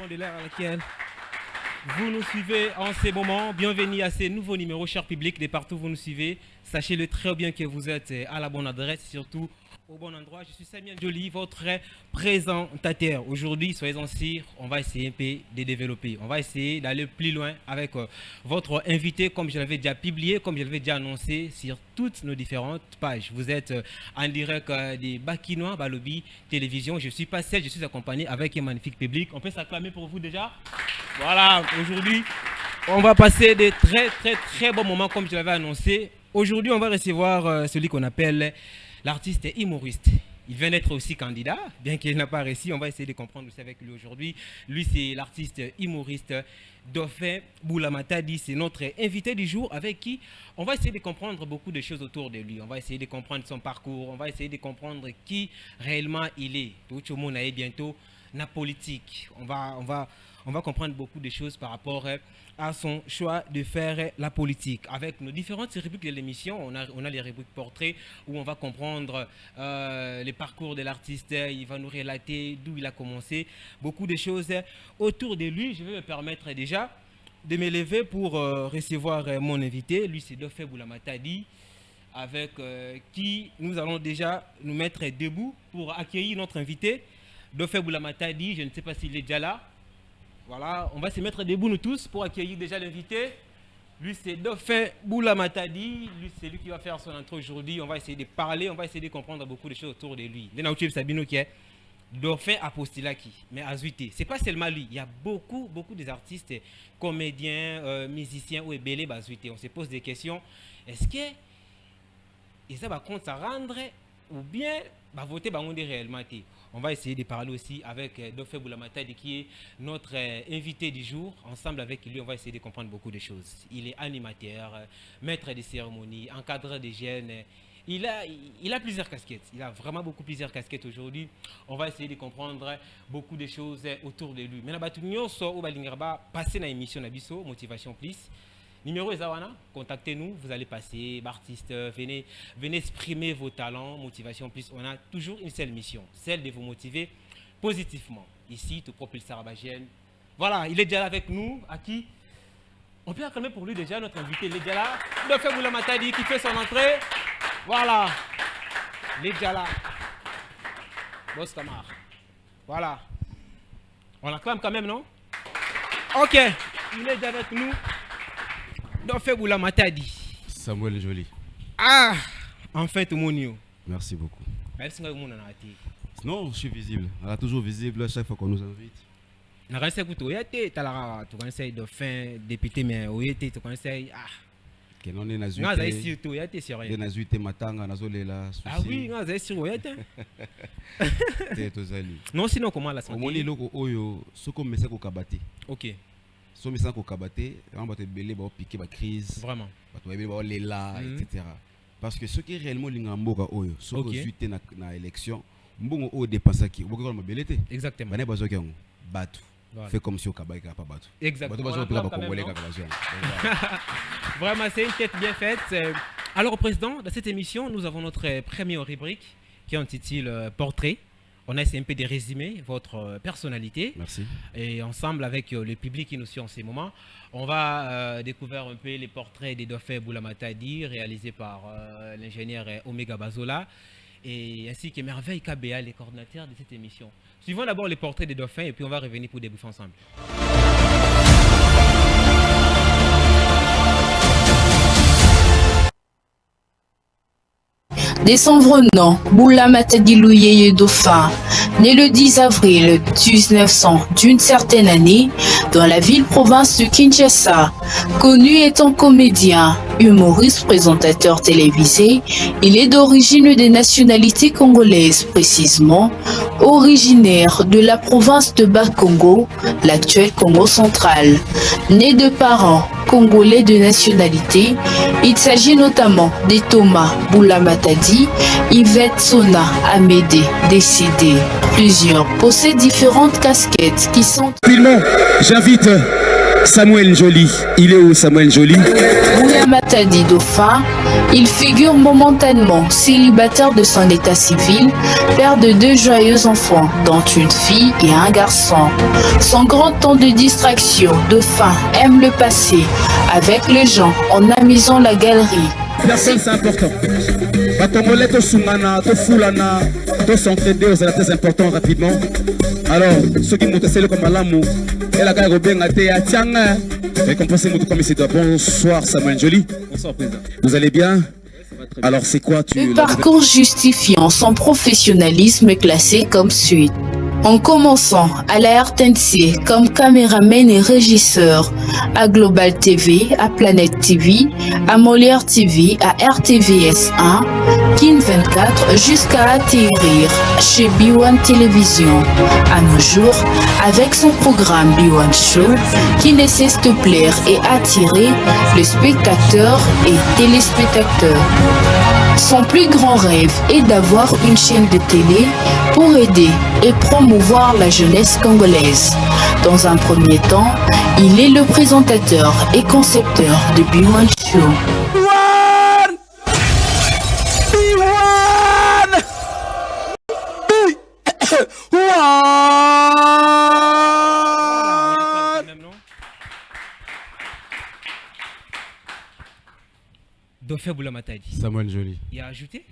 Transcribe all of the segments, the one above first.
de l'heure à laquelle vous nous suivez en ces moments. Bienvenue à ces nouveaux numéros, chers publics, de partout où vous nous suivez. Sachez-le très bien que vous êtes à la bonne adresse, surtout au bon endroit. Je suis Samuel Joly, votre présentateur. Aujourd'hui, soyez-en sûrs, on va essayer un peu de développer. On va essayer d'aller plus loin avec votre invité, comme je l'avais déjà publié, comme je l'avais déjà annoncé sur toutes nos différentes pages. Vous êtes en direct des Bakinois, Balobi, télévision. Je suis pas seul, je suis accompagné avec un magnifique public. On peut s'acclamer pour vous déjà. Voilà, aujourd'hui, on va passer de très bons moments, comme je l'avais annoncé. Aujourd'hui, on va recevoir celui qu'on appelle l'artiste humoriste. Il vient d'être aussi candidat, bien qu'il n'a pas réussi. On va essayer de comprendre aussi avec lui aujourd'hui. Lui, c'est l'artiste humoriste Dauphin Boulamatadi. C'est notre invité du jour avec qui on va essayer de comprendre beaucoup de choses autour de lui. On va essayer de comprendre son parcours. On va essayer de comprendre qui réellement il est. Tout le monde a bientôt la politique. On va comprendre beaucoup de choses par rapport à son choix de faire la politique. Avec nos différentes rubriques de l'émission, on a les rubriques portraits où on va comprendre le parcours de l'artiste. Il va nous relater d'où il a commencé, beaucoup de choses autour de lui. Je vais me permettre déjà de me lever pour recevoir mon invité. Lui, c'est Dauphin Boulamatadi, avec qui nous allons déjà nous mettre debout pour accueillir notre invité. Dauphin Boulamatadi, je ne sais pas s'il est déjà là. Voilà, on va se mettre debout nous tous pour accueillir déjà l'invité. Lui, c'est Dauphin Boulamatadi. Lui, c'est lui qui va faire son entrée aujourd'hui. On va essayer de parler, on va essayer de comprendre beaucoup de choses autour de lui. Dauphin Apostilaki, mais Azuité. Ce n'est pas seulement lui. Il y a beaucoup des artistes, comédiens, musiciens ou ébélés Azuité. On se pose des questions. Est-ce que ça va compte à rendre ou bien voter réellement? On va essayer de parler aussi avec Dauphin Boulamatadi qui est notre invité du jour. Ensemble avec lui, on va essayer de comprendre beaucoup de choses. Il est animateur, maître de cérémonie, encadreur des jeunes. Il a plusieurs casquettes. Il a vraiment plusieurs casquettes aujourd'hui. On va essayer de comprendre beaucoup de choses autour de lui. Maintenant, on va passer dans l'émission Nabiso, Motivation Plus. Numéro Ezawana, contactez-nous, vous allez passer, artiste, venez exprimer vos talents, Motivation Plus. On a toujours une seule mission, celle de vous motiver positivement. Ici, tout propulsé Sarabagène. Voilà, il est déjà là avec nous, à qui on peut acclamer pour lui déjà notre invité. Il est déjà là, Dauphin Boulamatadi qui fait son entrée. Voilà, il est déjà là. Boss Kamar. Voilà. On l'acclame quand même, non? Ok, il est déjà avec nous. Dauphin Boulamatadi. Samuel Joly. Ah, en fait, tout le monde. Merci beaucoup. Merci beaucoup. Non, je suis visible. Elle est toujours visible à chaque fois qu'on nous invite. Je sais que tu conseilles Dauphin, député, mais tu conseilles. Ah. Que non, on est nazuité. Non, c'est surtout, il y a sur rien. Nazuité matanga, nazolela. Ah oui, non, c'est sur rien. Non, sinon, comment la santé? Au moins, les locaux, ce qu'on met, c'est qu'on kabate. Ok. So mais ça qu'on kabate, on va te belé, on va piquer la crise. Vraiment. On va belé, les là, etc. Parce que ce qui est réellement l'ingamboka oyo, ce qu'on suite na élection, mbongo o dépenser qui, on va me belete. Exactement. Bané bazo qui ont battu. Fait comme si au kabake n'a pas battu. Exactement. Vraiment, vraiment, c'est une tête bien faite. Alors, Président, dans cette émission, nous avons notre première rubrique qui intitule Portrait. On a essayé un peu de résumer votre personnalité. Merci. Et ensemble avec le public qui nous suit en ces moments, on va découvrir un peu les portraits des Dauphin Boulamatadi réalisés par l'ingénieur Omega Bazola et ainsi que Merveille KBA, les coordinateurs de cette émission. Suivons d'abord les portraits des Dauphins et puis on va revenir pour débriefer ensemble. De son vrai nom, Boulamatadi Louyeye Dauphin, né le 10 avril 1900 d'une certaine année dans la ville-province de Kinshasa. Connu étant comédien, humoriste, présentateur télévisé, il est d'origine des nationalités congolaises, précisément originaire de la province de Bas-Congo, l'actuel Congo central. Né de parents congolais de nationalité, il s'agit notamment de Thomas Boulamatadi, Yvette Sona Amédée, décédée. Plusieurs possèdent différentes casquettes qui sont... Rapidement, j'invite Samuel Joly. Il est où Samuel Joly? Boula Matadi Dauphin, il figure momentanément célibataire de son état civil, père de 2 joyeux enfants, dont une fille et un garçon. Son grand temps de distraction, Dauphin aime le passer avec les gens en amusant la galerie. Personne, c'est important. Batongolais, to sungana, to fulana, to s'entraider, c'est très important rapidement. Alors, ceux qui m'ont testé comme Alamou, et la gare Robin a été à Tianga. Récompensez mon comme ici. Bonsoir Samuel Joly. Bonsoir président. Vous allez bien? Alors c'est quoi Le parcours justifiant son professionnalisme classé comme suit. En commençant à la RTNC comme caméraman et régisseur, à Global TV, à Planète TV, à Molière TV, à RTVS 1, Kin 24 jusqu'à atterrir chez B1 Télévision. À nos jours, avec son programme B1 Show qui ne cesse de plaire et attirer les spectateurs et téléspectateurs. Son plus grand rêve est d'avoir une chaîne de télé pour aider et promouvoir la jeunesse congolaise. Dans un premier temps, il est le présentateur et concepteur de B1 Show. Dauphin Boula Matadi. Samuel Joly. Il a ajouté?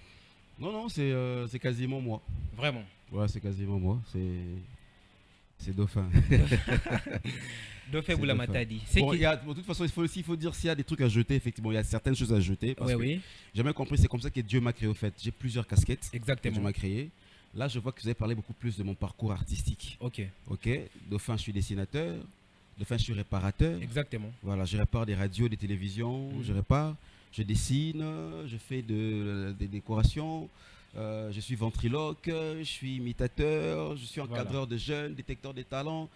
Non, c'est quasiment moi. Vraiment? Ouais, c'est quasiment moi. C'est Dauphin. Dauphin Boula Matadi. Bon, de toute façon, il faut dire s'il y a des trucs à jeter, effectivement, il y a certaines choses à jeter. Parce que oui. j'ai jamais compris, c'est comme ça que Dieu m'a créé au fait. J'ai plusieurs casquettes. Exactement. Que Dieu m'a créé. Là, je vois que vous avez parlé beaucoup plus de mon parcours artistique. Ok. Dauphin, je suis dessinateur. Dauphin, je suis réparateur. Exactement. Voilà, je répare des radios, des télévisions. Je répare. Je dessine, je fais des décorations, je suis ventriloque, je suis imitateur, je suis encadreur de jeunes, détecteur des talents.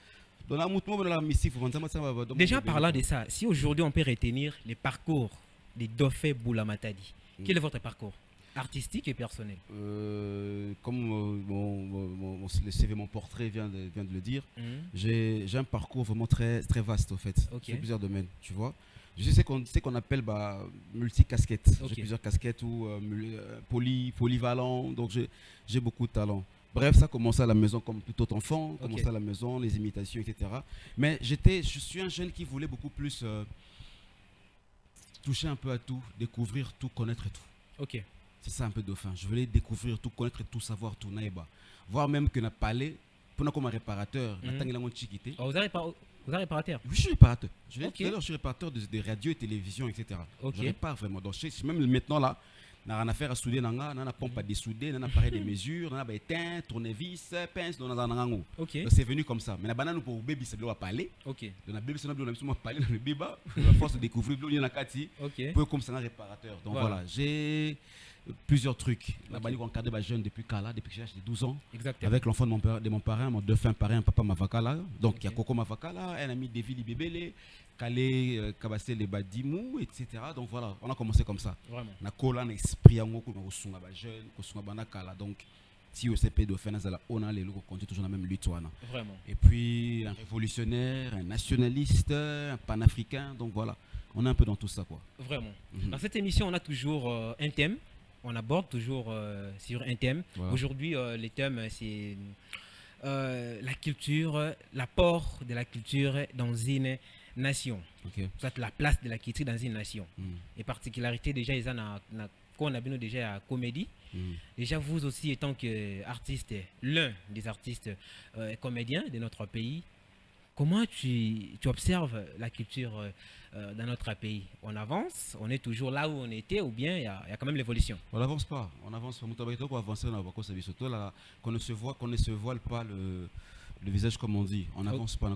Déjà parlant de ça, si aujourd'hui on peut retenir les parcours des Dauphin Boula Matadi, quel est votre parcours artistique et personnel? Comme le CV, mon portrait vient de le dire, j'ai un parcours vraiment très, très vaste en fait, sur plusieurs domaines, tu vois. Je sais qu'on appelle multi-casquettes. J'ai plusieurs casquettes ou polyvalent, donc j'ai beaucoup de talent. Bref, ça a commencé à la maison comme tout autre enfant, commencé à la maison, les imitations, etc. Mais je suis un jeune qui voulait beaucoup plus toucher un peu à tout, découvrir tout, connaître tout. Ok. C'est ça un peu Dauphin. Je voulais découvrir tout, connaître tout, savoir tout, naïba. Voir même que n'a parlé, pour comme un réparateur, vous êtes réparateur? Oui, je suis réparateur. Je suis réparateur de radio et télévision, etc. Je répare vraiment. Donc, même maintenant là, on a rien à faire à souder, on a une pompe à dessouder, on a un appareil de mesure, on a un éteint, tournevis, pince, on a un Donc c'est venu comme ça. Mais la banane pour bébé, ça doit parler. Donc la bébé, ça doit parler dans le bébé. La force de découvrir, il y en a 4 pour comme ça un réparateur. Donc voilà, j'ai plusieurs trucs. La banane encadré les jeunes depuis Kala, depuis que j'ai 12 ans. Exactement. Avec l'enfant de mon parrain, mon Dauphin parrain, papa Mavakala. Donc il y a Coco Mavakala, un ami Devili Bébélé, Kalé, Kabassé, les Badimou, etc. Donc voilà, on a commencé comme ça. Vraiment. On a collé un esprit, on a sunga ba jeune, on sunga ba nakala. Donc si au CP Dauphin, on a les locaux continue toujours la même lutte. Vraiment. Et puis un révolutionnaire, un nationaliste, un panafricain. Donc voilà, on est un peu dans tout ça quoi. Vraiment. Dans cette émission, on a toujours un thème. On aborde toujours sur un thème. Voilà. Aujourd'hui, le thème, c'est la culture, l'apport de la culture dans une nation. Soit la place de la culture dans une nation. Et particularité, déjà, ils ont déjà à comédie. Déjà, vous aussi, étant qu'artiste, l'un des artistes comédiens de notre pays, comment tu observes la culture dans notre pays? On avance, on est toujours là où on était, ou bien il y a quand même l'évolution? On n'avance pas, on avance pas. Qu'on ne se voile pas le visage comme on dit. On n'avance pas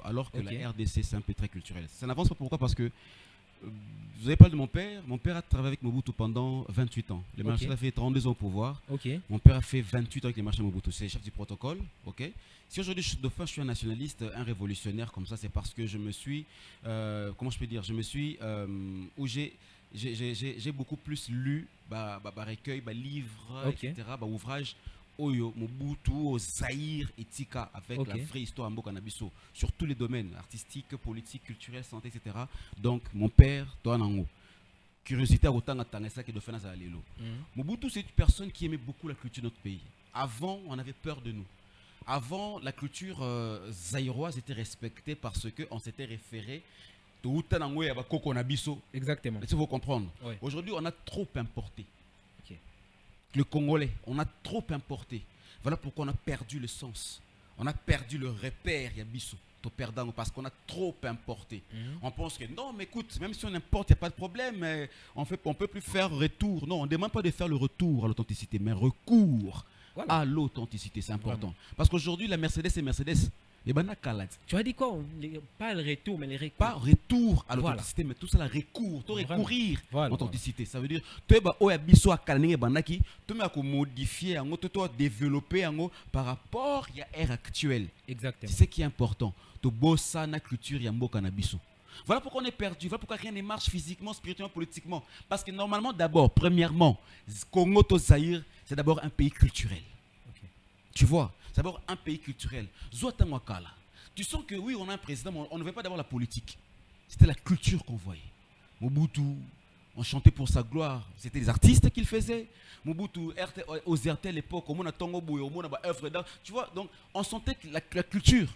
alors que la RDC c'est un peu très culturel. Ça n'avance pas pourquoi? Parce que vous avez parlé de mon père. Mon père a travaillé avec Mobutu pendant 28 ans. Le marché a fait 32 ans au pouvoir. Mon père a fait 28 ans avec les marchés Mobutu. C'est chef du protocole. Si aujourd'hui je suis un nationaliste, un révolutionnaire comme ça, c'est parce que je me suis, comment je peux dire, où j'ai beaucoup plus lu, recueil, livres, etc., ouvrages. Oyo, Mobutu, Zaïre et Tika, avec la vraie histoire en Bokanabiso, sur tous les domaines, artistiques, politiques, culturels, santé, etc. Donc, mon père, toi, Nango. curiosité à autant attendre ça que de faire ça lelo. Mobutu, c'est une personne qui aimait beaucoup la culture de notre pays. Avant, on avait peur de nous. Avant, la culture zaïroise était respectée parce qu'on s'était référé. Exactement. Il faut comprendre. Oui. Aujourd'hui, on a trop importé. Okay. Le Congolais, on a trop importé. Voilà pourquoi on a perdu le sens. On a perdu le repère, Yabiso. Parce qu'on a trop importé. On pense que non, mais écoute, même si on importe, il n'y a pas de problème. Mais on ne peut plus faire retour. Non, on ne demande pas de faire le retour à l'authenticité, mais recours à l'authenticité. C'est important. Vraiment. Parce qu'aujourd'hui, la Mercedes, c'est Mercedes. Tu as dit quoi? Pas le retour, mais les recours. Pas retour à l'authenticité, mais tout ça, le recours. Tu recourir à l'authenticité. Ça veut dire, tu as modifier, tu as développer par rapport à l'ère actuelle. Exactement. C'est ce qui est important. Tu as la culture cannabis. Voilà pourquoi on est perdu. Voilà pourquoi rien ne marche physiquement, spirituellement, politiquement. Parce que normalement, d'abord, premièrement, Congo to Zaïre, c'est d'abord un pays culturel. Okay. Tu vois, c'est d'abord un pays culturel. Tu sens que oui, on a un président, mais on ne veut pas d'abord la politique. C'était la culture qu'on voyait. Mobutu, on chantait pour sa gloire. C'était les artistes qu'il faisait. Mobutu, aux RT à l'époque, au monde Tongo Bouy, au monde œuvre d'art. Tu vois, donc on sentait la culture.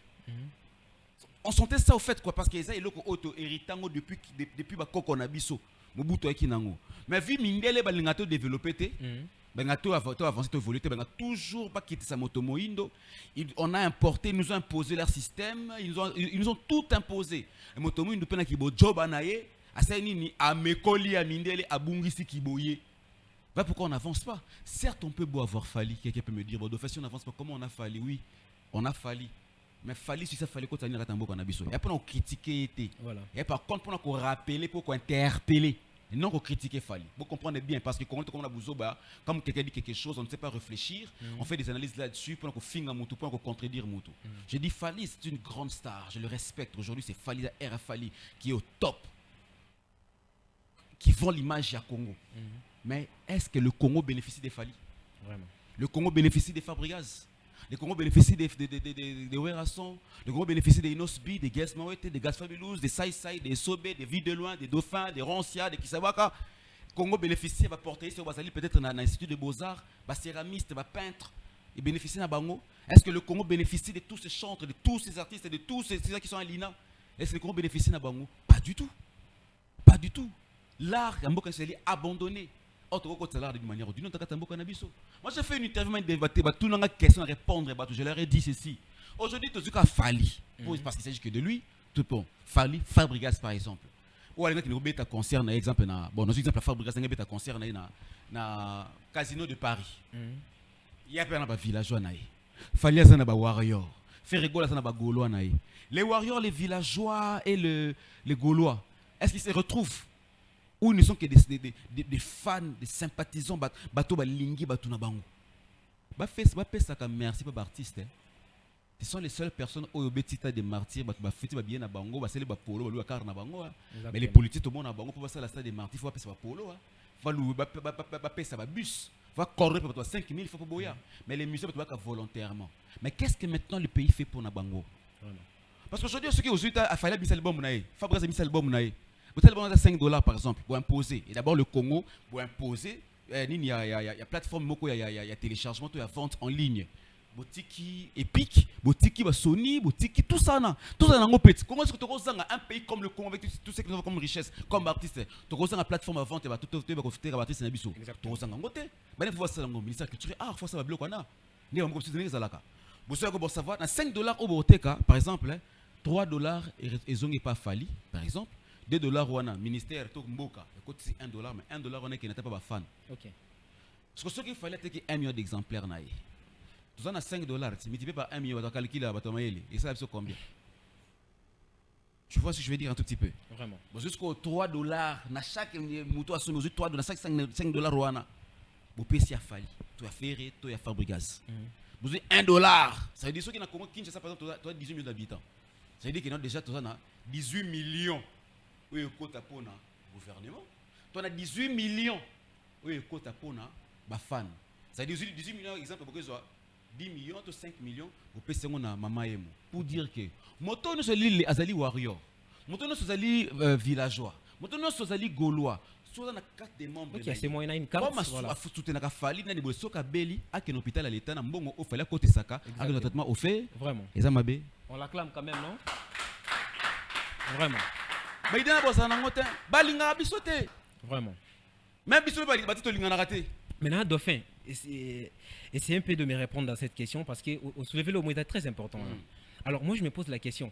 On sentait ça au fait, quoi, parce qu'ils ont auto-héritango depuis Bakoko Nabiso. Mobutu Ekinango. Mais vu Mindele, Balingato développé, Bengato a avancé, évolué, ben toujours pas quitté sa moto Moindo. On a importé, ils nous ont imposé leur système, ils nous ont tout imposé. Et moto Moindo pena kibo job anaye, asani ni amekoli a Mindele abungisi kiboye. Voilà pourquoi on n'avance pas. Certes, on peut beau avoir fallu, quelqu'un peut me dire, bon, de fait, si on n'avance pas, comment on a fallu? Oui, on a fallu. Mais fallu si ça fallait qu'on t'annule à Tambo qu'on a besoin. Et après on critiquer. Voilà. Et par contre, pour qu'on rappeler, pour qu'on interpeller. Et non qu'on critique Fali. Vous comprenez bien, parce que quand on a besoin, comme quelqu'un dit quelque chose, on ne sait pas réfléchir, on fait des analyses là-dessus, pour qu'on finisse Moutou, pour qu'on contredire Moutou. Je dis Fali, c'est une grande star, je le respecte. Aujourd'hui, c'est Fali, R. Fali, qui est au top, qui vend l'image à Congo. Mais est-ce que le Congo bénéficie des Fali? Vraiment. Le Congo bénéficie des Fabregas. Le Congo bénéficie des Werasson, le Congo bénéficie des Inosbi, des Guesmawete, des Gasfabulous, des Saïsaï, des Sobé, des Vies de Loin, des Dauphins, des Rancia, des Kisawaka. Le Congo bénéficie, va porter sur Basali peut-être dans l'Institut de Beaux-Arts, va céramiste, va peintre, il bénéficie dans Bango. Est-ce que le Congo bénéficie de tous ces chantres, de tous ces artistes, de tous ces gens qui sont à l'INA? Est-ce que le Congo bénéficie dans Bango? Pas du tout. Pas du tout. L'art, il est abandonné. Moi, j'ai fait une interview, un débat, tout le monde a une question à répondre. Je leur ai dit ceci. Aujourd'hui, tout ce qu'il a fallu, parce qu'il s'agit que de lui, tout bon. Fali, Fabregas par exemple. Ou alors, il y a un concert, par exemple, bon, dans exemple, Fabregas, il y a un concert dans Casino de Paris. Il y a un villageois. Fali, il y a un warrior. Ferregola, il y a un Gaulois. Les warriors, les villageois et les Gaulois, est-ce qu'ils se retrouvent? Ou ils ne sont que des fans, des sympathisants, bateau balingi, bateau na bango. Ça comme merci pas artiste. Ce sont les seules personnes où ils des martyrs, fêter bien na bango, c'est les polo, le car na bango. Mais les politiques tout le monde na bango pour passer la salle des martyrs, il faut passer par polo. Il faut ça bus. Il faut correr pour 5 000, il faut pas boya. Mais les musées doivent être volontairement. Mais qu'est-ce que maintenant le pays fait pour na bango? Parce qu'aujourd'hui, ceux qui ont eu à faire un album, Fabrice a mis album. Vous avez besoin de 5 $ par exemple pour imposer. Et d'abord le Congo, pour imposer, il y a plateforme, il y a téléchargement, il y a vente en ligne. Botiki, Epic, Botiki, Sony, Botiki, tout ça. Tout ça dans petit. Comment est-ce que tu as un pays comme le Congo avec tout ce que nous avons comme richesse, comme artiste? Tu as une plateforme à vente, tu as tout fait à artiste. Tu as un côté. Il faut ça dans le ministère culturel. Ah, il faut ça bloquer. Il y a un petit peu de vous savez savoir, 5 $ au Boteka, par exemple, 3 $ ils n'ont pas fallu, par exemple. 2 $ wana ministère to mboka écoute 1 $, mais 1 $ wana qui n'était pas fan. OK. Parce que ce qu'il fallait c'est qu'il y ait 1 million d'exemplaires naïe. Tout ça na 5 $, c'est multiplié par 1 million, tu calcules à batomaeli et ça c'est combien? Tu vois ce que je veux dire un tout petit peu? Vraiment. Bon jusqu'au 3 $, na chaque moto a son 3 $, 5 $ wana. Bo pesi a fallu. Tu as ferré, tu as Fabregas. Vous avez 1 $. Ça veut dire ceux qui na Congo Kinshasa par exemple, tu as 18 millions d'habitants. Ça veut dire qu'il y a déjà tout ça na 18 millions. Oui, écoute pour le gouvernement. Tu as 18 millions. Oui, écoute pour les fans. Ça veut dire 18 millions, exemple, pour que 10 millions, 5 millions, vous pouvez faire maman et moi. Pour dire que, moto nous sommes les Azali warriors, moto nous sommes les villageois, moto nous sommes les Gaulois, soit na carte des membres. Ok, c'est moi, il y a une carte. Voilà. Soutenaka fali na niveau soka beli à quel hôpital à l'état na mbongo au fallait côté saka avec le traitement au fait. Vraiment. Et ça mabé. On l'acclame quand même, non? Vraiment. Mais il y a bossa na ngote balinga bisoté. Vraiment. Même bisoté batito linga na raté. Maintenant, Dauphin, essayez un peu de me répondre à cette question parce que vous soulevez le mot est très important. Alors moi je me pose la question.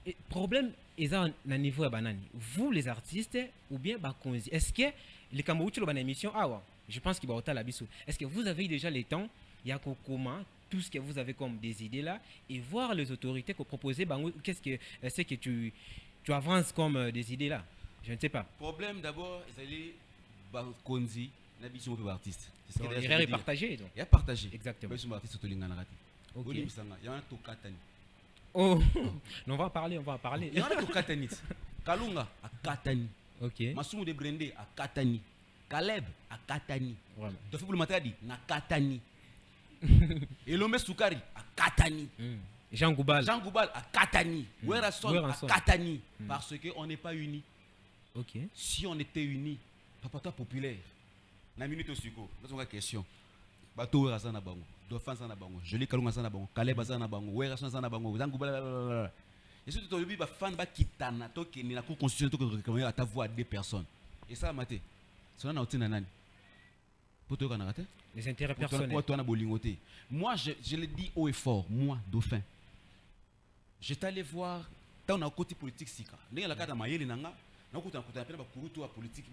Le problème est à un niveau banani. Vous les artistes ou bien Bakonzi, est-ce que les Camerounais ont une émission? Ah ouais, je pense qu'il va au Talabiso. Est-ce que vous avez déjà le temps, il y a comment tout ce que vous avez comme des idées là et voir les autorités que proposer qu'est-ce que c'est que tu avances comme des idées là? Je ne sais pas. Problème d'abord, c'est Bakonzi. L'ambition pour l'artiste. C'est ce qu'il y a partagé. Il y a partagé. Exactement. Ok. Il y a un Tokatani. Oh, on va en parler, Il y a un Tokatani. Kalunga à Katani. Ok. Masumu de Brendé à Katani. Caleb à Katani. Vraiment. Tofibou Matadi na Katani. Elomé Soukari à Katani. Jean Goubal à Katani. Werason à Katani. Parce qu'on n'est pas unis. Ok. Si on était unis, papa populaire. Na minute au suko, c'est une question. Bato Werason na bango, Dauphin na bango, Joli Kalunga na bango, Caleb na bango, Werason na bango, Jean Goubal. Et surtout aujourd'hui ba fan ba kitana to ke ni la cour constitutionnelle to réclamer à ta voix deux personnes. Et ça maté. Cela na otina nani. Poto kana raté? Les intérêts personnels. Toi na bolingoté. Moi je le dis haut et fort, moi Dauphin. J'étais allé voir tant na côté politique sika. Ndenge la kata mayeli nanga. Donc, on a appelé la politique,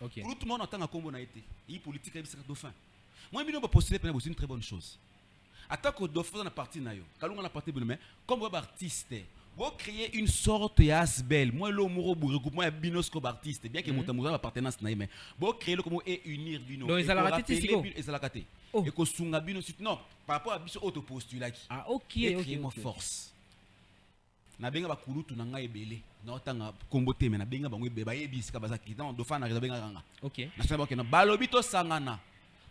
okay. Pour tout le monde, en tant que combo, on a été. Il politique, il y Dauphin. Moi, je vais postuler pour une très bonne chose. En tant que Dauphin, on a parti, quand on a parti, comme vous artiste, vous créez une sorte d'asbel. Moi, le mot regroupement est binoscope artiste. Bien que mon amour appartenance, mais vous créez le comment et unir bino. Donc, ils ont la raté, et ça la raté. Et que sunga bino, non, par rapport à biso autopostulat. Ah, ok. Et créer moi force. Na benga ba kulutu na ngai ebele na otanga kombo teme na benga bango ebeba yebisika bazaki dans Dauphin na benga kanga OK na sema ke na balobi to sangana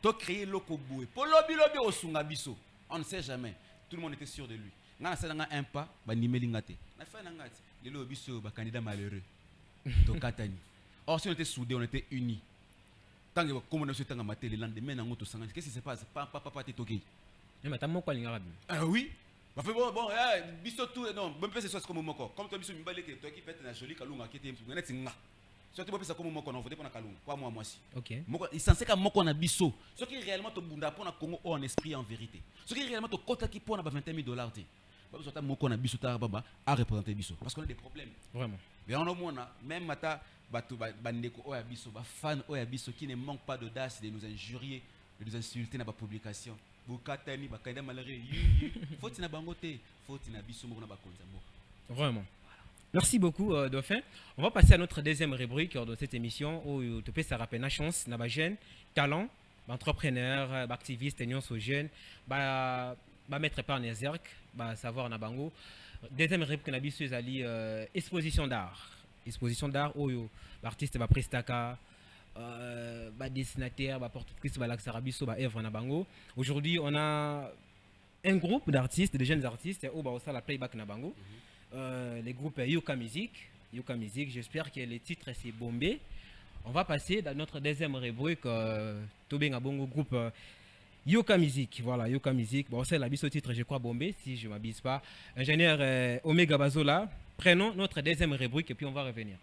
to créer loko boue po lobi osunga biso on ne sait jamais tout le monde était sûr de lui ngana sala nga un pas ba nimeli ngate na fa na ngati lelo biso ba candidat malheureux to katani or si on était soudés on était unis tant que comme on a tanga maté le lendemain na ngoto sangana qu'est-ce qui se passe papa te toki mais ta moko linga rabi ah oui. Bah fait bon biso tout non même pas c'est soit comme moko comme toi biso mibale que toi qui fait na Joli Kalunga qui était net singa surtout pas ça comme moko non voter pour na Kalunga pas moi si OK moko il censé ka moko na biso ce qui réellement to bunda pour na Congo en esprit en vérité ce qui réellement to kota qui pour na $20,000 ti pas besoin ta moko na biso ta baba à représenter biso parce qu'on a des problèmes vraiment mais on a mona même mata bato bandeko oya biso ba fan oya biso qui ne manque pas d'audace de nous injurier de nous insulter dans ba publication. Vraiment. Merci beaucoup, Dauphin. On va passer à notre deuxième rubrique de cette émission où tu peux se rappeler la chance, na jeune, talent, entrepreneur, activiste, union aux jeunes, mettre par Nézerk, savoir na bango. Deuxième rubrique na biso ezali exposition d'art. Exposition d'art où l'artiste va prestaka dessinateur, porte-clés, œuvre na bango. Aujourd'hui, on a un groupe d'artistes, de jeunes artistes, au la playback na bango. Les groupes Yoka Music. J'espère que le titre c'est Bombé. On va passer dans notre deuxième rubrique. Tobé Bongo groupe Yoka Music. Voilà, Yoka Music. Bon, c'est la bise au titre, je crois Bombé, si je ne m'abuse pas. Ingénieur Omega Bazola. Prenons notre deuxième rubrique et puis on va revenir.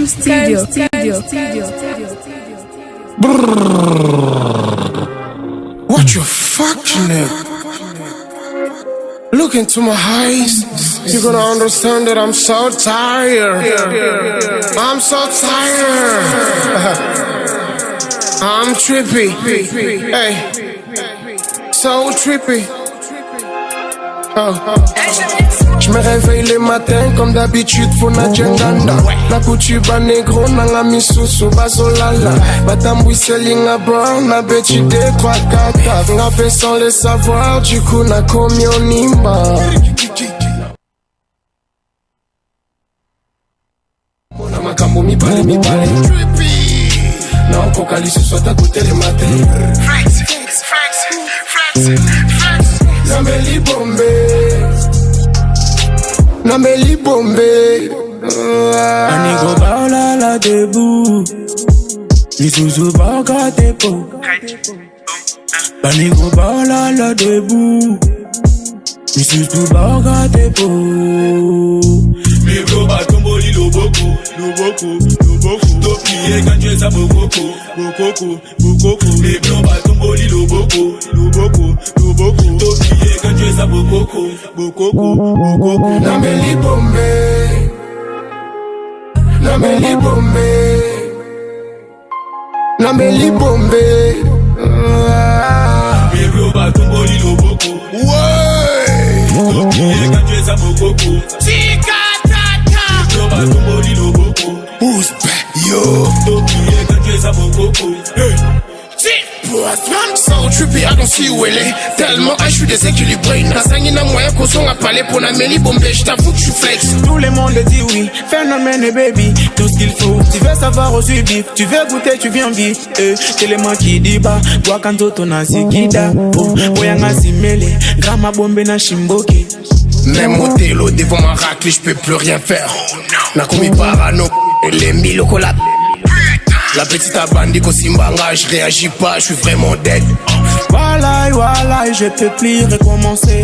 Studio. What you fucking at? Look into my eyes, you're gonna understand that I'm so tired. I'm so tired. I'm trippy. Hey. so trippy. Je me réveille le matin comme d'habitude pour na jenganda. Na kuchiba negro na nga misusu bazolala. Batambui selinga brown na beti de 3-4. Nga fait sans le savoir, du coup na commis en nimba. Mona makambo mi pale trippy. Na okoka lisusu atakote le matin. Frax. Nameli Bombay. Anigo baola la debout. Isuzu baka tepo. Anigo baola la debout. Isuzu baka tepo. Mi bro ba tomboli loboko. Topiye kanche sa bokoko. Mi bro ba tomboli loboko. Topiye kanche sa bokoko. Nameli Bombay. Mi bro ba tomboli loboko. Topiye kanche sa bokoko. Mi bro ba tomboli loboko. Who's back, yo? Topiye kanche sa bokoko. So trippy, I don't see où elle est. Tellement je suis déséquilibré. Na sangi na moyen qu'on s'en a parlé pour Nameli Bombay. J't'avoue que je flex. Tout le monde dit oui, phénomène baby, tout ce qu'il faut. Tu veux savoir au bif, tu veux goûter, tu viens vivre. C'est le man qui dit bas, toi quand tu n'as si guida. Oyanga si mêlé, grama bombe na shimboki. Même au télo devant ma raclée, je peux plus rien faire. Na commis parano, les mille au collab. La petite abandie qu'au Simbanga, je réagis pas, je suis vraiment dead. Voilà, je peux plus recommencer.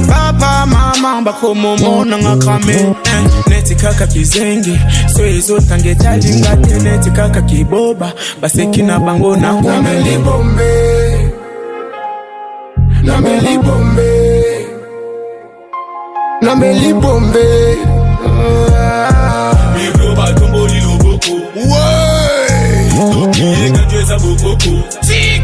Papa, maman, bako momo nanga krame. Neti kaka kizengi, so ezo tange talinga te. Neti kaka kiboba, baseki na bango na Nameli Bombay. Mi bro ba tomboli loboko. Topiye kanche sa bokoko. Mi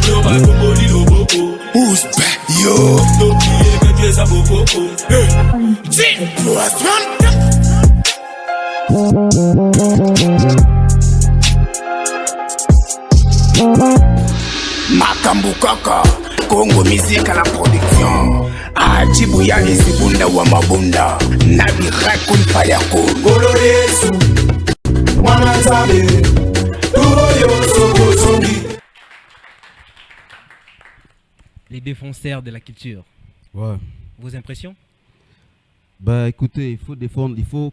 bro ba tomboli loboko. Who's back, yo? Topiye kanche sa bokoko. Makambu kaka, Congo musique à la production. Ajibuya Isibunda wa mabunda. Nabi Rakun Payako. Goloresu, Wanatabe, Toyo Sogozongi. Les défenseurs de la culture. Ouais. Vos impressions? Bah écoutez, il faut défendre, il faut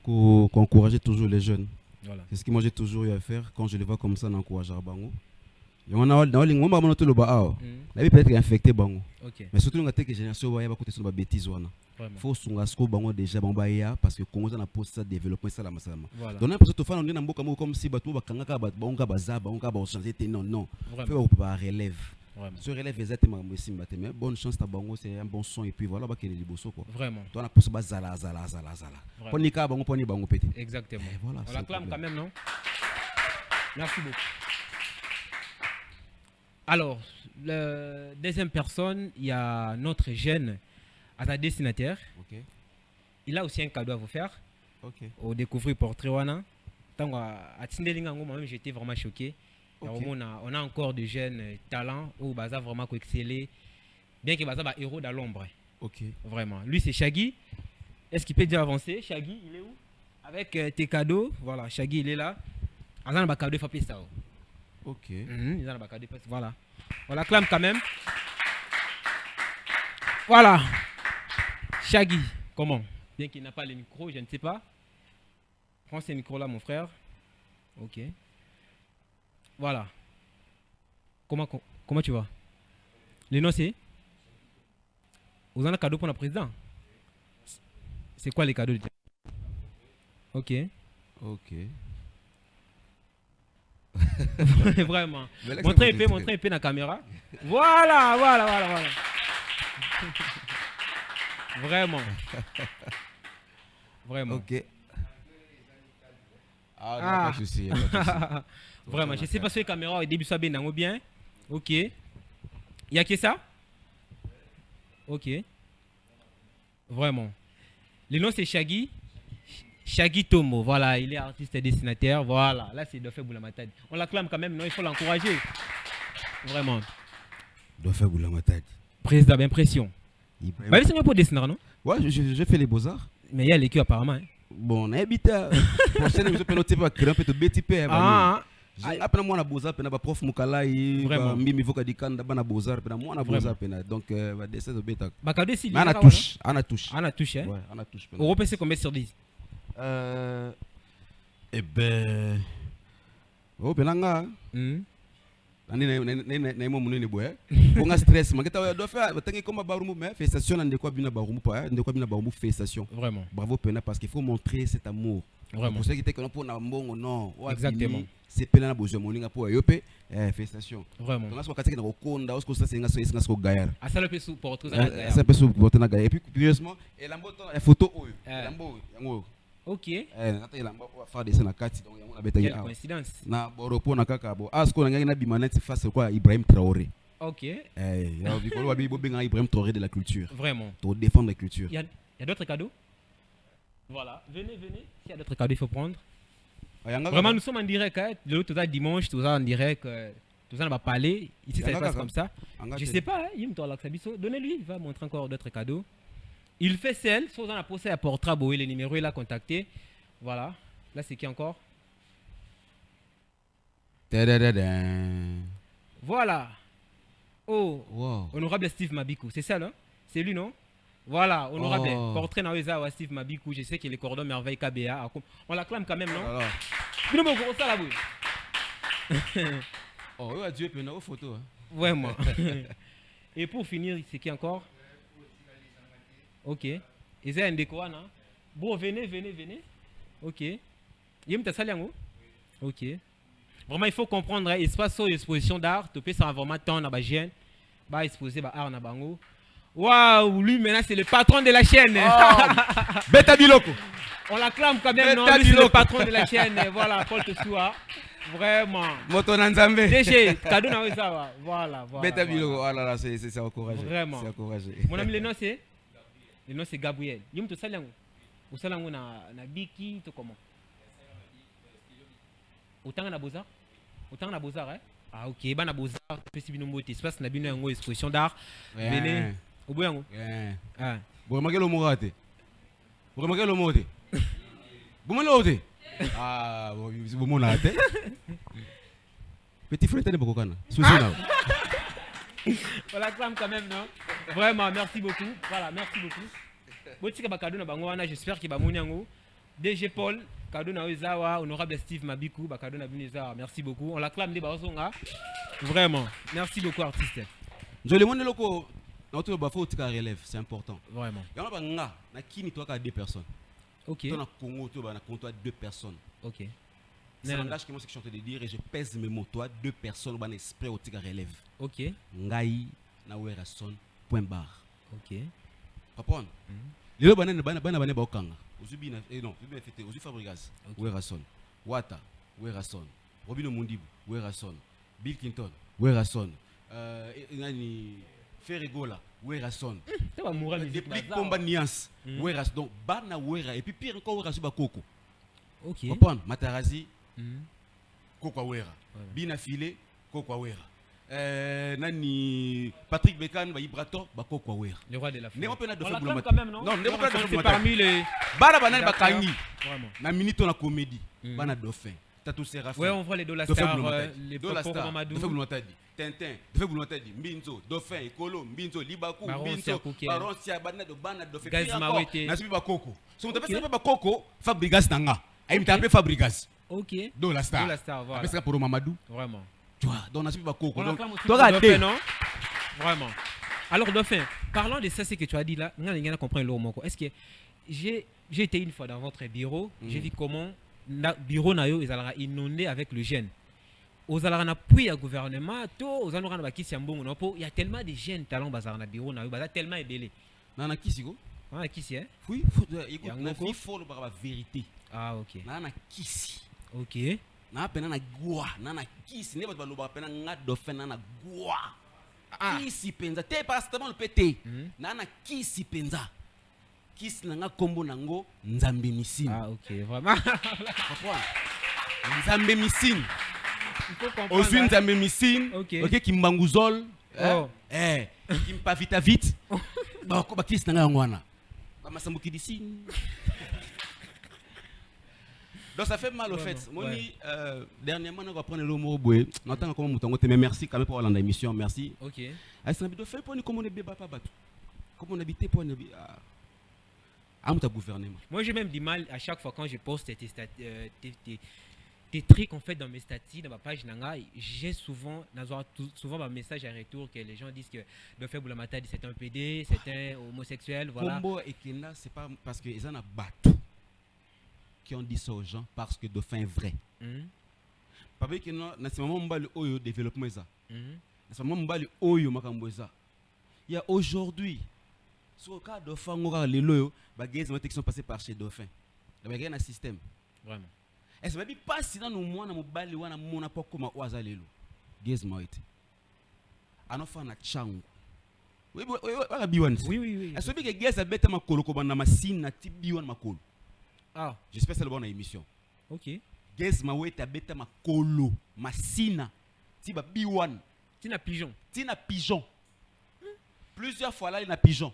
qu'encourager toujours les jeunes. Voilà. C'est ce que moi j'ai toujours eu à faire quand je les vois comme ça, on encourage Bango. On a la vie peut être infectée Bango. Ok. Mais surtout, on a des générations qui ont côté sur la bêtise. Il faut que Bango déjà Bambaya parce que Congo a posé ça développement ça la massama. Voilà. Donc n'importe quoi on est dans comme si bateau bakanga Bango baza Bango ba changer non. Faut pas relève. Vraiment. Ce relève exactement mais bonne chance ta Bango c'est un bon son et puis voilà ba kene liboso quoi. Vraiment. Toi on a posé zala. Poni ka Bango poni Bango pété. Exactement. Voilà, on l'acclame quand même, non? Merci beaucoup. Alors, la deuxième personne, il y a notre jeune destinataire. OK. Il a aussi un cadeau à vous faire. OK. Au découvrir portrait wana. Tant à Tindelingango, moi-même j'étais vraiment choqué. Okay. On a encore de jeunes talents où Baza vraiment exceller. Bien que Baza va héros dans l'ombre. OK. Vraiment. Lui c'est Shaggy. Est-ce qu'il peut déjà avancer? Shaggy, il est où? Avec tes cadeaux. Voilà, Shaggy il est là. Azan ba cadeau fait ça. OK. Voilà. On l'acclame quand même. Voilà. Shaggy, comment? Bien qu'il n'a pas le micro, je ne sais pas. Prends ce micro-là, mon frère. Ok. Voilà. Comment tu vas? Le nom c'est? Vous avez un cadeau pour le président? C'est quoi les cadeaux? Ok. OK. Vraiment. Montrez un peu la caméra. Voilà. Vraiment. OK. Ah. Pas de souci. Vraiment, je sais pas si la caméra au début ça bien. OK. Il y a que ça? Ok. Vraiment. Le nom c'est Shaggy. Shaggy Tomo. Voilà, il est artiste et dessinateur. Voilà, là c'est Dofé Boulamatadi. On l'acclame quand même, non? Il faut l'encourager. Vraiment. Dofé Boulamatadi. Président d'impression. Bah, c'est pour dessiner, non? Ouais, je fais les beaux-arts. Mais il y a l'équipe apparemment. Hein. Bon, on a habité. Prochaine, je peux noter pas créer un peu de BTP. Après moi na beaux-arts, pena ba prof Mukalai, ba mimi voka dikanda ba na beaux-arts, pena moi na beaux-arts pena. Donc va dessin de bêta. Bah cadeau si. On a touche, on a touche. On a touche, hein. Ouais, on a touche. Europe c'est combien sur 10? Eh ben oh penanga. Nani na imo munene boye. Bonga stress, maketa do faire tangi comme barumu mais festation na ndekwa bina barumu pa, ndekwa bina barumu festation. Vraiment. Bravo pena parce qu'il faut montrer cet amour. Vraiment. Pour ceux qui étaient qu'on pour na mbongo non. Exactement. C'est pena na besoin moninga pour yope festation. Vraiment. Donc là katiki na kokonda, osko ça c'est nga so gaillard. Ah ça le peut sous pour tout ça. Ça peut sous porter na gaillard et puis curieusement et la moto la photo oyo. Lambo yango. OK. Nata lambo va faire dessin na kati donc yango na beta ya. Coïncidence. Na boropo na kaka bo. Asko na na bimanete face quoi Ibrahim Traoré. OK. Ya bikolo ba bibo benga Ibrahim Traoré de la culture. Vraiment. Pour défendre la culture. Il y a d'autres cadeaux? Voilà, venez. S'il y a d'autres cadeaux, il faut prendre. Vraiment, nous sommes en direct. Hein. Tout ça dimanche, tout ça en direct. Tout ça, on va parler. Ici, ça se passe comme ça. Je ne sais pas, il me tourne donnez-lui, il va montrer encore d'autres cadeaux. Il fait celle, soit on a posé un portrait, les numéros, il a contacté. Voilà. Là, c'est qui encore? Voilà. Oh, wow. Honorable Steve Mabikou, c'est ça, non? C'est lui, non? Voilà, honorable. Portrait Naoueza ou Steve Mabikou, je sais que les cordons merveille KBA. On l'acclame quand même, non? Mais non, mais on ça là, oh, oui, Dieu peut nous photo. Vraiment. Et pour finir, c'est qui encore? Ok. Ils ont un décor, non? Bon, venez. Ok. Il y a un ok. Vraiment, il faut comprendre, espace sur exposition d'art, tu peux savoir vraiment tant na bagien, bah exposer bah art na bango. Waouh, lui maintenant c'est le patron de la chaîne. Oh. Beta Biloko. On l'acclame quand même, non? Lui c'est le patron de la chaîne. Voilà, Paul Toussoua. Vraiment. Moto Nanzambe. DG, cadeau na Ozawa. Voilà. Beta Biloko. Oh là là, c'est encouragé. Vraiment. C'est encouragé. Mon ami, le nom c'est Gabriel. Yum to salango. Ou salango na biki to comment? Autant na Beaux-Arts? Autant na Beaux-Arts, hein? Ah ok, bah na Beaux-Arts, petit binombo espace na bino yango exposition d'art. Venez. Au bout yango. Ah. Vous remarquez le mot raté? Vous remarquez le mot raté? Vous me l'avez? Ah, vous m'en raté? Petit frère, t'es beaucoup kana. Souci là. On l'acclame quand même, non? Vraiment, merci beaucoup. Voilà, merci beaucoup. Botika bakado na bango wana, j'espère qu'il va moni yango. DG Paul, cadeau na Ozawa, honorable Steve Mabikou, bakado na Binizawa. Merci beaucoup. On l'acclame des Bazonga. Vraiment. Merci beaucoup artiste. Je le monde loko notre bafo tika relève, c'est important. Vraiment. Yana ba nga na kini toi ka deux personnes. OK. Toi na Congo toi na compte toi deux personnes. OK. C'est langage que moi c'est que je suis en train de dire et je pèse mes mots toi deux personnes ba esprit au tika relève. OK. Ngai na Werason point barre. OK. Comprendre? Lelo bana ba okanga. Ozubi na non, ozubi fete, ozubi Fabregas. Werason. Wata, Werason. Robino Mundibu, Werason. Bill Clinton, Werason. Nani Ferregola, Werason. Tu vas mourir de depuis combat nuance. Werason. Donc bana Wera et puis pire encore Werason ba Koko. OK. Comprendre? Matarazi. Koko Wera. Bina Filé, Koko Wera. Nani Patrick Bekan ba Ibrato ba Koko Wera. Le roi de la fête. Ne on peut na de faire quand même, non? Non, ne on peut c'est parmi les Bara banane ba kangi. Vraiment. Na minute on la comédie. Bana dauphin. Tatou Séraphin. Ouais, on voit les Dollar Stars, les Poko Mamadou. Dauphin Boulontadi. Tintin, Dauphin Boulontadi, Mbinzo, Dauphin, Ekolo, Mbinzo, Libakou, Mbinzo, Baron Sia, Bana de Bana, Dauphin. Gazimawete. Nasibi ba Koko. So on t'appelle ça ba Koko, Fabrigas nanga. Aïe me t'appelle Fabrigas. OK. Dollar Star. Dollar Star, voilà. Après ça pour Mamadou. Vraiment. Tu vois, donc Nasibi ba Koko. Donc toi Dauphin, non? Vraiment. Alors Dauphin, parlons de ça, ce que tu as dit là. On a compris le mot. Est-ce que j'ai été une fois dans votre bureau, j'ai vu comment le bureau nayo ils allaient inonder avec le jeune. Aux allons appuyer au gouvernement, aux allons rendre qui s'embonne non il y a tellement de jeunes talents bazar na bureau nayo bazar tellement ébélé. Nana qui sigo? Nana qui c'est? Oui, écoute, il faut le la vérité. Ah OK. Nana qui? OK. Na pena na gwa, nana kisi ne ba lo ba pena nga dauphin nana gwa. Kisi penza. Te paracetamol le pété. Nana kisi penza. Kisi nanga kombo nango nzambe misine. Ah, ok, vraiment. Pourquoi? Nzambe misine. Il faut comprendre. Ozwi nzambe misine. Ok, kimbanguzol. Oh. Kimpa vite vite. Ba kisi nanga ngwana. Ba masambuki disine. Donc ça fait mal au fait. Moi, dernièrement, on va prendre le mot boué. On entend comment mouton. Mais merci quand même pour l'émission. Merci. Ok. Est-ce que fait pour nous comment on est béba pas battu? Comment on habite pour nous gouvernement. Moi, j'ai même du mal à chaque fois quand je poste des trucs en fait dans mes statuts, dans ma page Nanga. J'ai souvent un message à retour que les gens disent que Dauphin Boulamata dit c'est un PD, c'est un homosexuel. Voilà. Combo et Kena, c'est pas parce qu'ils en ont battu qui ont dit ça aux gens parce que Dauphin est vrai. Parce que dans ce moment, on va le développement. Dans ce moment, on va le makambo. Il y a aujourd'hui, sur le cas de Dauphin, on a les loyaux, qui sont passés par chez Dauphin. Il y a un système. Vraiment. Est-ce que pas si dans nos mois, on a les wana mona pas comme oisa lelo. Gizmo ite. Anofa na changu. Oui. Est-ce que Gez a bête ma kolo comme na machine na tibiwan ma kolo. Ah. J'espère que c'est la bonne émission. Ok. Gez ma wete a bête ma kolo, machine, tiba biwan. Tina pigeon. Tina pigeon. Plusieurs fois là il a pigeon.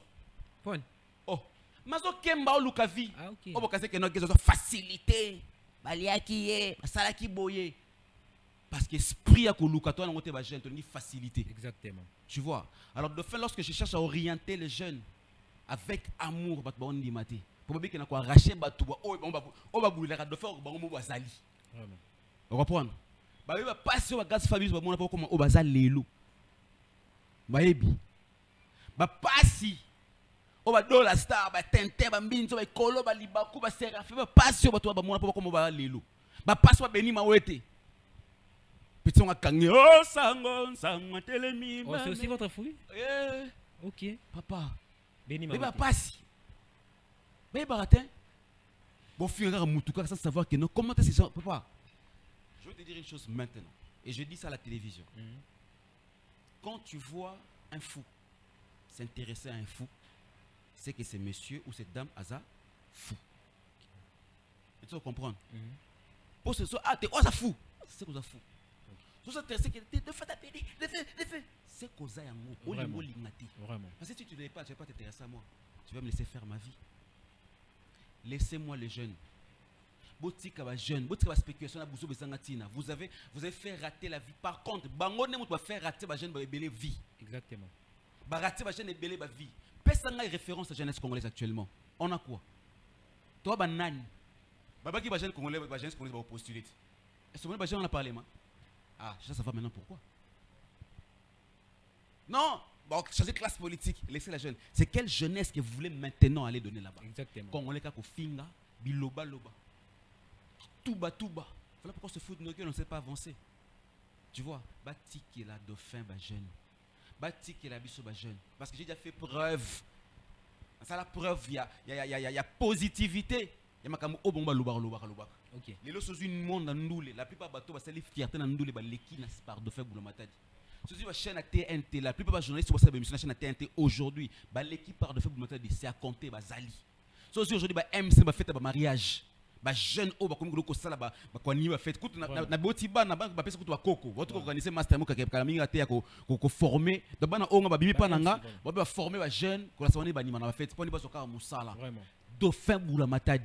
Bon. Oh. Mazo kemba o lukavi. Ah ok. Oh bokase que no Gez facilité. Baliaki salaki boye. Parce que l'esprit a koluka toi n'ongote ba jeune ni facilité. Exactement. Tu vois. Alors de fait lorsque je cherche à orienter les jeunes avec amour bat ba ndi maté. Pour que na ko arracher batu ba o ba boulera de faire ba mo bazali. Vraiment. On comprendre. Ba ba passer ba gaz famille ba mona pas comme o bazali lelo. Ba yebi. Ba passi o ba dola star ba tente ba mbinzo ba kolo ba libaku ba serafe ba passion ba to ba mona pa comme ba lelo ba passe ba beni ma wete petit on a kangé oh sango telemi. Oh c'est aussi votre fouille? Ok. Papa beni ma ba passe ba baratin bon fuira mutuka sans savoir que non comment est-ce ça papa. Je vais te dire une chose maintenant et je dis ça à la télévision. Quand tu vois un fou s'intéresser à un fou, c'est que c'est monsieur ou cette dame Aza fou. Et tu vas comprendre. Pour ce soir, t'es quoi ça fou? C'est quoi ça fou? Tout ça, c'est que de fait. C'est quoi ça yango? Vraiment. Parce que si tu ne l'es pas, tu ne vas pas t'intéresser à moi. Tu vas me laisser faire ma vie. Laissez-moi les jeunes. Botika ba jeune, botika ba spéculation na buzo besanga tina. Vous avez fait rater la vie. Par contre, bango ne va faire rater ba jeune ba belé vie. Exactement. Ba rater ba jeune belé ba vie. Personne n'a référence à la jeunesse congolaise actuellement. On a quoi? Toi, banane. Baba qui va jeune congolais, ba jeunesse congolaise va postuler. Est-ce que vous on a parlé, moi? Ah, ça va maintenant pourquoi? Non, bon, changer de classe politique, laissez la jeune. C'est quelle jeunesse que vous voulez maintenant aller donner là-bas? Exactement. Congolais kako finga, biloba loba. Touba. Voilà pourquoi ce foot on ne sait pas avancer. Tu vois, bati qui est la dauphin ba jeune. Bati qui est la biso ba jeune. Parce que j'ai déjà fait preuve. Ça la preuve, il y a positivité. Il y a makamu obomba loba. Ok. Les lots sont une monde dans nous. La plupart bateaux va salir fierté dans nous les baleki na par dauphin Boulamata. Ceci va chaîne à TNT. La plupart des journalistes vont savoir émission chaîne à TNT aujourd'hui. Baleki par dauphin Boulamata c'est à compter bazali. Ceci aujourd'hui ba MC ba fête ba mariage. Ba jeune o ba comme ko sala ba ko ni ba fête kutu na botiba na ba pesa kutu ba koko votre organiser master mo ka minga te ko former do bana onga ba bimi pa nanga ba former ba jeune ko la sawani ba ni na fête poni ba soka musala Vraiment. Dauphin Boulamata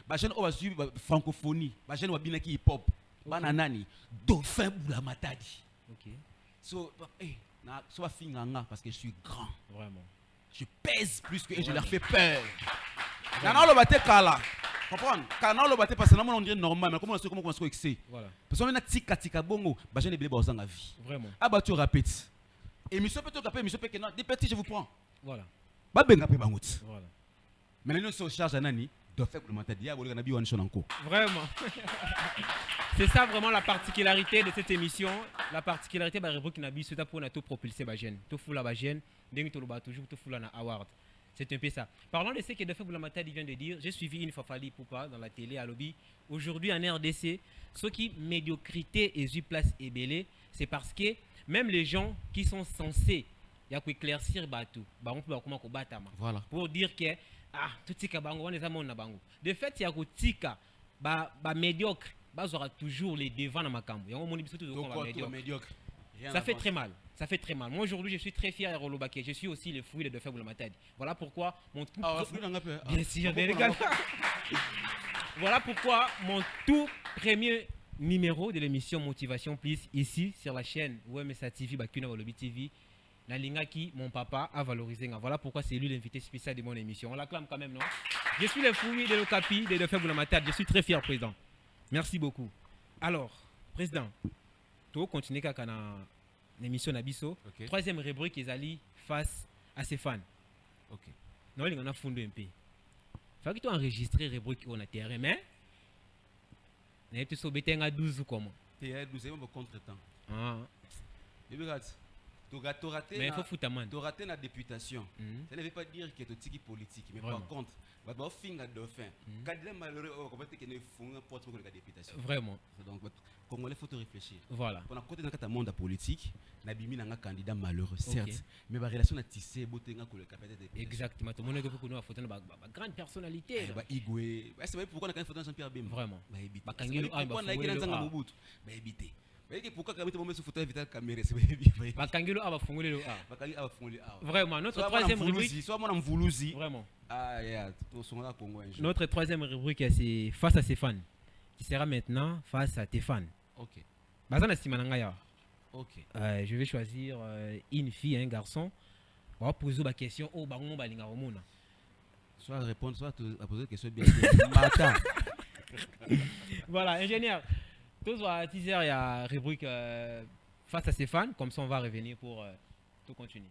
ba jeune o ba suivi ba francophonie ba jeune wa binaki hip hop bana nani Dauphin Boulamata. OK. So na so ba finganga parce que je suis grand. Vraiment. Je pèse plus que et je leur fais peur. Kana lo bate kala. Comprendre? Quand on le parce que on dirait normal, mais comment on se excès? Voilà. Parce qu'on a tika bongo, bah j'ai des bébés la vie. Vraiment. Ah bah tu répètes. Et monsieur peut te taper, monsieur peut que non, des petits je vous prends. Voilà. Bah ben rapé bangout. Voilà. Mais nous sommes charge à nani, doit faire pour le mental dia, vous nabi one shot encore. Vraiment. C'est ça vraiment la particularité de cette émission. La particularité bah Revo Kinabi c'est pour na tout propulser ba jeune. Tout fou la ba jeune, dès que ba toujours tout fou la na award. C'est un peu ça. Parlons de ce que Dauphin Boulamata vient de dire. J'ai suivi une Fafali Poupa dans la télé à Lobby. Aujourd'hui en RDC, ce qui médiocrité et place est belé, c'est parce que même les gens qui sont censés il y a quoi éclaircir bateau bango peut comment ko batama Voilà. pour dire que tout tika bango on est na bango de fait il y a ko tika ba médiocre aura toujours les devants dans makambo yango moni biso tout médiocre. Ça fait très mal. Ça fait très mal. Moi aujourd'hui, je suis très fier de Rolobake. Je suis aussi le fruit de Faible Matadi. Voilà pourquoi mon tout bien sûr, voilà pourquoi mon tout premier numéro de l'émission Motivation Plus ici sur la chaîne WMSA TV Bakuna Wolobi TV. Nalingaki, mon papa a valorisé. Voilà pourquoi c'est lui l'invité spécial de mon émission. On l'acclame quand même, non? Je suis le fruit de l'Okapi de Faible Matadi. Je suis très fier, président. Merci beaucoup. Alors, président, tu continues à l'émission Nabiso. Okay. Troisième rubrique, ils allaient face à ses fans. Ok. Non, il y en a fondé un peu. Il faut que tu enregistres la rubrique on a terrain, mais il y a tout à 12 ou comment. Tu es 12 ans contre-temps. Ah. Mais il faut foutre man. Tu as raté la députation. Ça ne veut pas dire que tu es politique, mais par contre, tu as fait un dauphin. Quand tu es malheureux, tu as fait un porte pour la députation. Vraiment. Donc, Congolais, il faut réfléchir. Voilà. Pour côté de notre monde politique, nous avons un candidat malheureux, certes, mais la relation est tissée, exactement. Tout le monde a fait une photo de grande personnalité. C'est pourquoi on a une photo de Jean-Pierre Bem. Vraiment. Pourquoi on a une photo de pourquoi quand on met photo de Vital Caméra, vraiment, notre troisième rubrique. Vraiment. Notre troisième rubrique, c'est face à ses fans. Qui sera maintenant face à tes fans. Ok. Ok. Je vais choisir une fille, un garçon. On va poser la question au baron balinga omona. Soit répondre, soit à poser la question bien. Voilà, ingénieur. Tous les teaser, il y a rubrique face à ses fans. Comme ça, on va revenir pour tout continuer.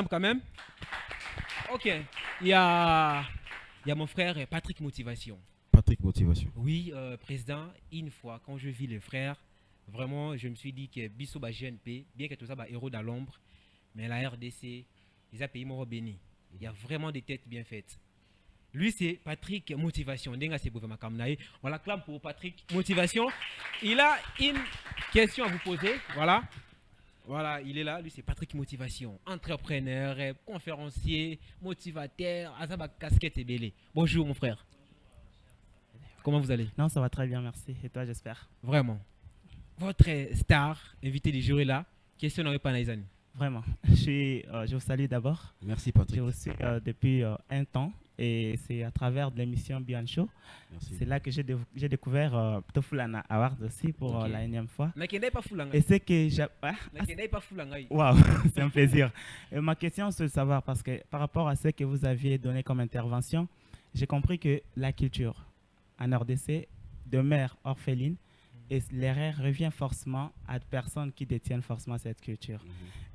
Quand même. Ok. Il y a mon frère Patrick Motivation. Patrick Motivation. Oui, président, une fois quand je vis le frère, vraiment je me suis dit que Bissot GNP, bien que tout ça héros dans l'ombre, mais la RDC, ils ont payé mon béni. Il y a vraiment des têtes bien faites. Lui c'est Patrick Motivation. On l'acclame pour Patrick Motivation. Il a une question à vous poser. Voilà. Voilà, il est là, lui c'est Patrick Motivation, entrepreneur, conférencier, motivateur, azaba casquette et belé. Bonjour mon frère. Comment vous allez? Non, ça va très bien, merci. Et toi, j'espère? Vraiment. Votre star, invité du jour est là. Question n'aurait pas Naïzani. Vraiment. Je vous salue d'abord. Merci Patrick. Je vous suis depuis un temps et c'est à travers de l'émission Bian Show. C'est là que j'ai découvert Tofulana Award aussi pour la énième fois. Et c'est que Waouh, c'est un plaisir. Et ma question c'est de savoir parce que par rapport à ce que vous aviez donné comme intervention, j'ai compris que la culture en RDC demeure orpheline. Et l'erreur revient forcément à des personnes qui détiennent forcément cette culture.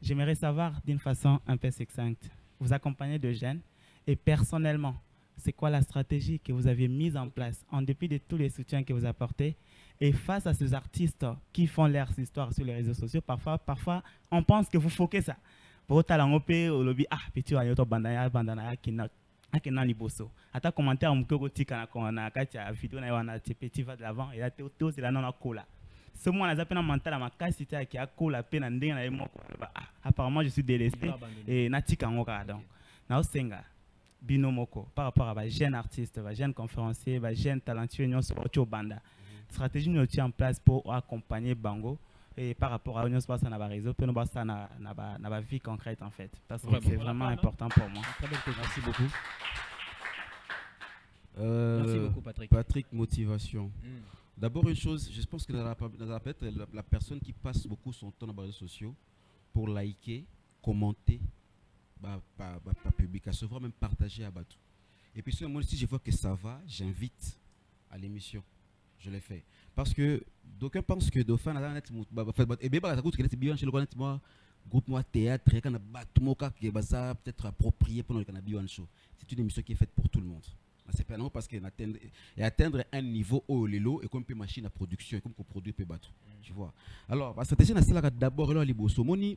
J'aimerais savoir d'une façon un peu succincte. Vous accompagnez de jeunes et personnellement, c'est quoi la stratégie que vous avez mise en place en dépit de tous les soutiens que vous apportez et face à ces artistes qui font leurs histoires sur les réseaux sociaux, parfois on pense que vous foquez ça. Pour autant, on peut au lobby petit bandana akena liboso ata commentaire mukoko tika na kati ya vidéo na wana petit va de l'avant et là tout c'est là non cola ce moi na zapena mental makasi ta ki akola pe na ndenge na yemoko apparemment je suis délesté et na tika ngoka donc na osenga bino moko par rapport à ba jeune artiste ba jeune conférencier ba jeune talentueux nyonso ocho banda stratégie nous tient en place pour accompagner bango et par rapport à nous passe na ba réseau pe no passe na ba vie concrète en fait parce que c'est vraiment important pour moi. Merci beaucoup. Merci beaucoup Patrick. Patrick Motivation. D'abord une chose, je pense que la personne qui passe beaucoup son temps dans les réseaux sociaux pour liker, commenter ma publication, voire même partager à Batou. Et puis si je vois que ça va, j'invite à l'émission. Je l'ai fait. Parce que d'aucuns pensent que Dauphin a groupe moi théâtre, peut-être approprié pour le Canada Show. C'est une émission qui est faite pour tout le monde. C'est pas non parce que atteindre un niveau où les lots et comme une machine à production, comme qu'on produit peu bateau. Tu vois. Alors, la stratégie c'est d'abord là les bossomoni.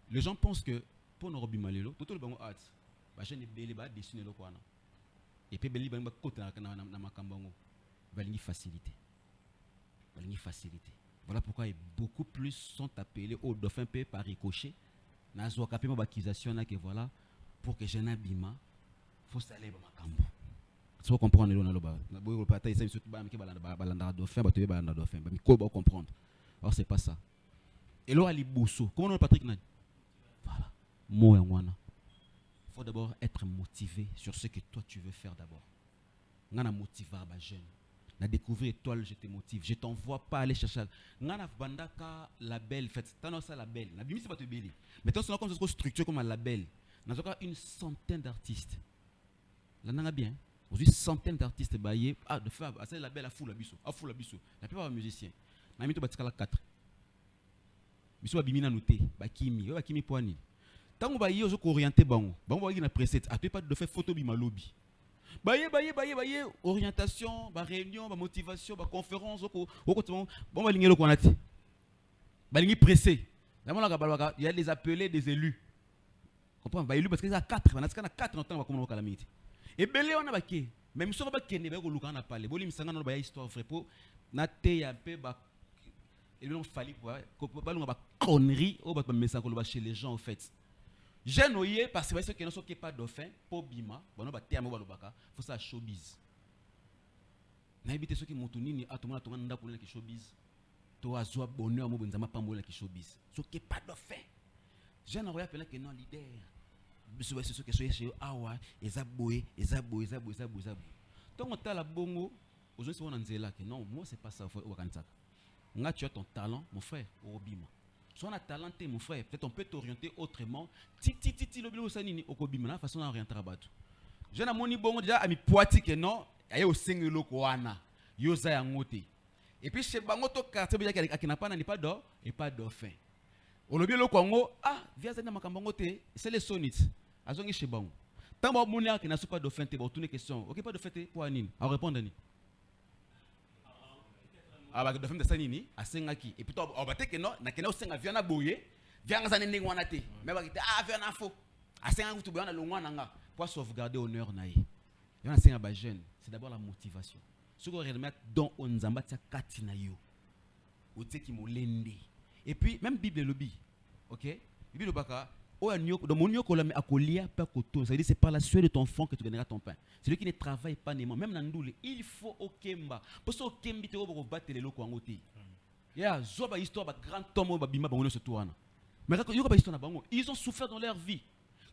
Les gens pensent que pour nous robiner les lots, tout le monde a bah je n'ai belé ba dessiner le quoi. Et puis belé ba côté na makambango. Valini facilité. Valini facilité. Voilà pourquoi beaucoup plus sont appelés au dauphin P par ricochet. Na zo kapima bakisation na que voilà pour que je n'abîme faut saler ba makambo. Tu vas comprendre le naloba. Na boyo pa ta isa surtout ba miki balanda dauphin ba te balanda dauphin ba mi ko ba comprendre. Alors c'est pas ça. Et là ali bosso. Comment on Patrick Nani? Voilà. Moi ngwana. Faut d'abord être motivé sur ce que toi tu veux faire d'abord. Ngana motiver ba jeune. Na découvrir étoile, je te motive. Je t'envoie pas aller chercher. Ngana bandaka label fait. T'as ça label. Na bimi c'est pas te belé. Mais tant que comme c'est structure comme un label. N'a pas une centaine d'artistes. Là n'a bien. Aujourd'hui centaines d'artistes baillés de faire c'est label à fou la biso. À fou la biso. La plupart des musiciens. Na mi to batikala 4. Biso bimi na noté. Bakimi, bakimi poani. Tant que baillé aux orienté bango. Bango baillé na preset. A pas de faire photo bima lobby. Baye, orientation, réunion, motivation, conférence, bon, va ligner le konati. Ba ligner pressé. Il y a des appelés des élus. Comprends? Ba élus parce qu'il y a 4, on a 4 temps comme on calamité. Et belé on a baké. Même si on va kene ba ko luka na parler. Boli misanga no ba histoire vrai pour na te ya pe ba et non fallait quoi. Ko ba lunga ba connerie au ba message ko ba chez les gens en fait. J'ai noyé parce que ceux qui ne sont pas dauphin, pour Bima, bon, faut ça showbiz. N'habitez ceux qui m'ont tourné ni à tout le monde a tourné qui showbiz. Toi, as bonheur, moi, benzama pas qui showbiz. Ceux qui pas dauphin. J'ai noyé appelé que non leader. C'est ceux qui sont chez Awa, Ezaboé. Donc on a la bongo, aujourd'hui on a nzela que non, moi c'est pas ça au Kansak. Nga tu as ton talent, mon frère, au Bima. Si on a talenté, mon frère, peut-être on peut t'orienter autrement. Titi, le bilo sanini, okobima, la façon d'orienter à battre. Je n'ai moni bon déjà à mi poiti que non, aye au sengelo koana, yosa yangote. Et puis chez bangoto quartier bien qu'il n'a pas n'est pas d'or et pas dauphin. Au lobby le Congo, via zana makambangote, c'est les sonites. Azongi chez bango. Tant bon monia qui n'a pas dauphin, te bon tourner question. OK pas dauphin pour anine. À répondre ni. Bah de femme de sanini à sengaki et plutôt on battait que non na kena senga viana boye viana zanende ngwana te mais ba kite viana fo à senga tu biana longwana nga pour sauvegarder honneur naï yana senga ba jeune c'est d'abord la motivation ce qu'on remettre dans onzamba tia katina yo ote ki molende et puis même bible lobby OK bible baka o anyo dans mon nyoko la mais akolia pas koto ça veut dire c'est par la sueur de ton front que tu gagneras ton pain. Celui qui ne travaille pas même dans ndoule il faut okemba parce que okembi te ko battre les loko ngote ya zoba histoire ba grand homme ba bima bango se tourana mais quand yoka ba histoire na bango ils ont souffert dans leur vie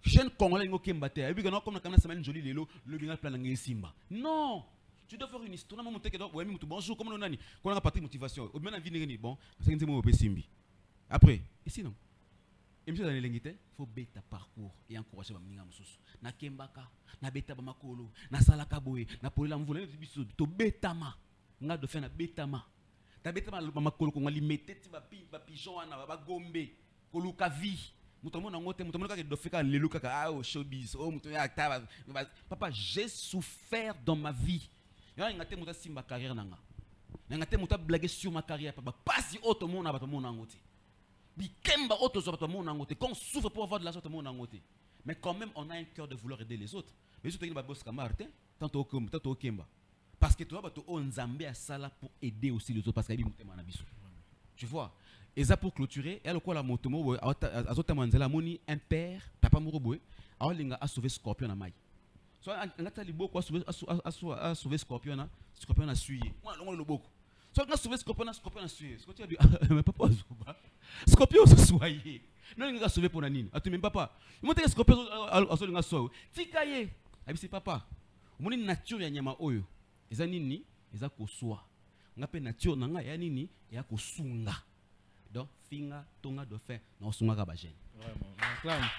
jeune congolais ngokemba te et puis quand comme na semaine jolie lelo le binga plan na simba non tu dois faire une histoire na monter que ouais mutu bonjour comme nani qu'on a parti motivation au bien na vie ni bon c'est que mo simbi après ici non. Et monsieur dans l'élégité, faut bêta parcours et encourager ma minga mususu. Na kembaka, na bêta ba makolo, na salaka boye, na polela mvula biso to betama. Nga do faire na betama. Ta betama ba makolo ko ngali metete ba pigeon na ba gombe, ko luka vie. Mutomo na ngote, mutomo ka do feka lelu kaka au showbiz, oh mutomo ya ta. Papa, j'ai souffert dans ma vie. Ya ngate muta simba carrière nanga. Ngate muta blaguer sur ma carrière papa. Pas si autre monde na ba to monde ngote. Bikemba auto zobato mon angote quand on souffre pour avoir de l'argent mon angote mais quand même on a un cœur de vouloir aider les autres mais surtout il va boss comme Martin tantôt au kemba parce que toi bato on zambé à sala pour aider aussi les autres parce qu'il mutema na biso tu vois et ça pour clôturer elle quoi la motomo azota manzela moni un père papa moroboe alinga a sauver scorpion na mai so ngata liboko a sauver scorpion na suyer moi longo loboko. So quand sauver scorpion a sué. Ce que tu as dit mais papa scorpion se soyer. Non il a sauvé pour nanine. Atu même papa. Il monte scorpion aso linga so. Tikaye. Abi papa. Moni nature ya nyama oyo. Eza nini? Eza koswa. Ngape nature nanga ya nini? Ya kosunga. Donc finga tonga do faire na osunga ka ba jeune. Vraiment.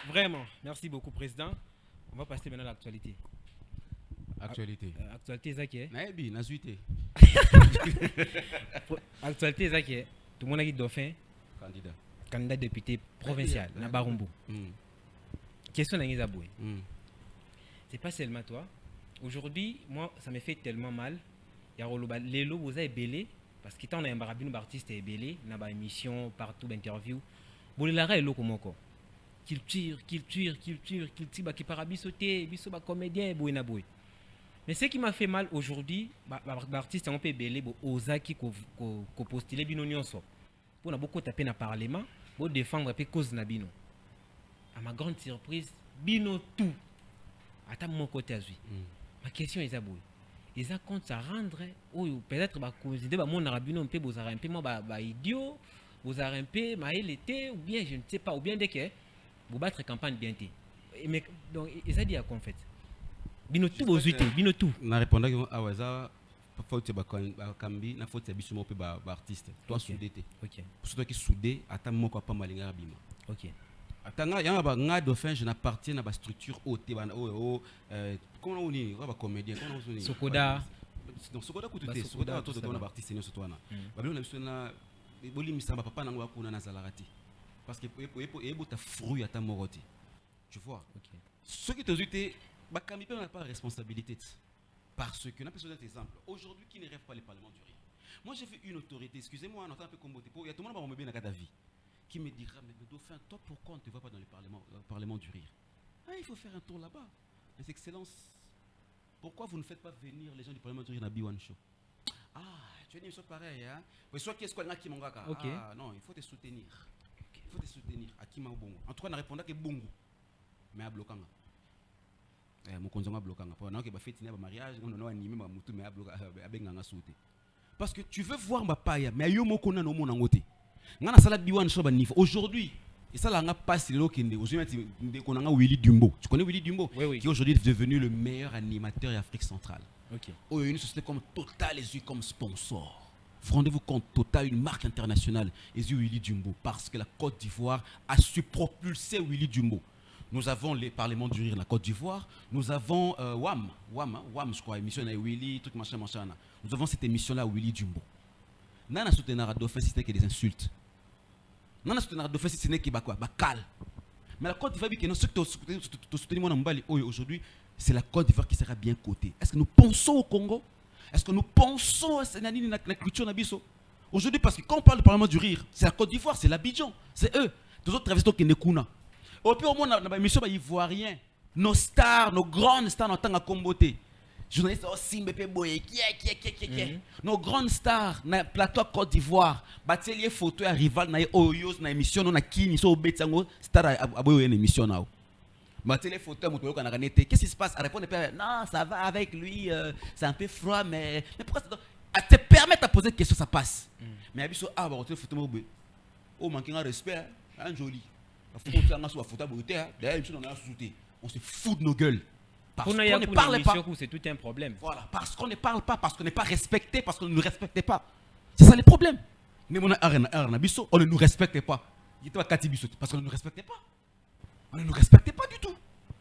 Vraiment. Merci beaucoup président. On va passer maintenant à l'actualité. Actualité. Actualité Zaké. Naïbi, nazuité. Actualité Zaké. Tout le monde a dit dauphin. Candidat député provincial na Barumbu. Question d'Angiza Boué. C'est pas seulement toi. Aujourd'hui, moi, ça me fait tellement mal. Il y a les lots, vous avez belé. Parce qu'il y a un barabino artiste et belé. Il y a une émission partout, interview. Vous l'avez là, comment quoi? Culture, qui parabi sauter, biso ba comédien, bouina boué. Mais ce qui m'a fait mal aujourd'hui, l'artiste un peu belé, osaki ko postuler bino nyonso. Pour na beaucoup taper na parlement, pour défendre un peu cause na bino. À ma grande surprise, bino tout. À mon côté à lui. Ma question est abouée. Ils ont compte à rendre, ou peut-être considérer mon arabino un peu, vous avez un peu moi idiot, vous avez un peu maïl été, ou bien je ne sais pas, ou bien dès que vous battre campagne bien té. Mais donc ils ont dit à quoi en fait? Bino tout vos outils, bino tout. Na répondre que ah ouais ça faut te kambi na faut te bisumo pe ba artiste. Toi soudé té. OK. Pour toi qui soudé ata moko pas malinga bima. OK. Atanga yanga ba nga dauphin je n'appartiens à ba structure OT ba comment on dit ba comédien comment on dit Sokoda. Donc Sokoda kututé Sokoda to to na ba artiste ne sotwana. Ba bilo na biso na boli misamba papa nango ba kuna na zalarati. Parce que ebo ta fruit ata moroti. Tu vois? OK. Ceux qui te disent Bakami n'a pas de responsabilité. Parce que, on a besoin d'un exemple. Aujourd'hui, qui ne rêve pas le Parlement du Rire? Moi, j'ai fait une autorité, excusez-moi, on entend un peu comme il y a tout le monde qui m'a vie qui me dira, mais Dauphin, toi, pourquoi on ne te voit pas dans le Parlement du Rire? Ah, il faut faire un tour là-bas. Les excellences, pourquoi vous ne faites pas venir les gens du Parlement du Rire dans B1 Show? Ah, tu as dit une chose pareille, hein? Mais soit qui est-ce qu'on a qui m'a OK. Ah, non, il faut te soutenir. Il faut te soutenir. À qui m'a bongo. En tout cas, on a répondu que bongo. Mais à bloquant. Parce que tu veux voir ma paille, mais yo moko na no mona ngote. Ngana sala biwan shoba niveau. Aujourd'hui, et ça là nga passe le lokende. Aujourd'hui, on a Willy Dumbo. Tu connais Willy Dumbo? Oui. Qui aujourd'hui est devenu le meilleur animateur d'Afrique centrale. OK. Oh, une société comme Total les yeux comme sponsor. Rendez-vous compte, Total, une marque internationale, les yeux Willy Dumbo, parce que la Côte d'Ivoire a su propulser Willy Dumbo. Nous avons les parlements du rire de la Côte d'Ivoire. Nous avons WAM, je crois, émission de Willy, truc machin. Nous avons cette émission-là, Willy Dumbo. Nana soutenir Dauphin si ce n'est que des insultes. Nana soutenir Dauphin si ce n'est que cal. Mais la Côte d'Ivoire, qui ceux qui soutenir mon Mbali aujourd'hui, c'est la Côte d'Ivoire qui sera bien cotée. Est-ce que nous pensons au Congo? Est-ce que nous pensons à la culture Nabiso? Aujourd'hui, parce que quand on parle du parlement du rire, c'est la Côte d'Ivoire, c'est l'Abidjan, c'est eux. Les autres travestissent qui ne kuna. Au pire, au moins, dans l'émission ivoirien, nos stars, nos grandes stars, en tant que comboté. Journalistes aussi, nos grandes stars, dans le plateau Côte d'Ivoire, batelier photo à rival, na oyos, na émission, na kini, so betango, star à boyer une émission na. Batelier photo, mon toyo na qu'est-ce qui se passe? À répondre, non, ça va avec lui, c'est un peu froid, mais pourquoi ça? À te permettre de poser une question, ça passe. Mais à biso, ah, batelier photo, oh, manquer un respect, un joli. On se fout de nos gueules. Parce qu'on ne parle pas. C'est tout un problème. Voilà, parce qu'on ne parle pas, parce qu'on n'est pas respecté, parce qu'on ne nous respecte pas. C'est ça le problème. Mais on ne nous respecte pas. Parce qu'on ne nous respecte pas. On ne nous respecte pas du tout.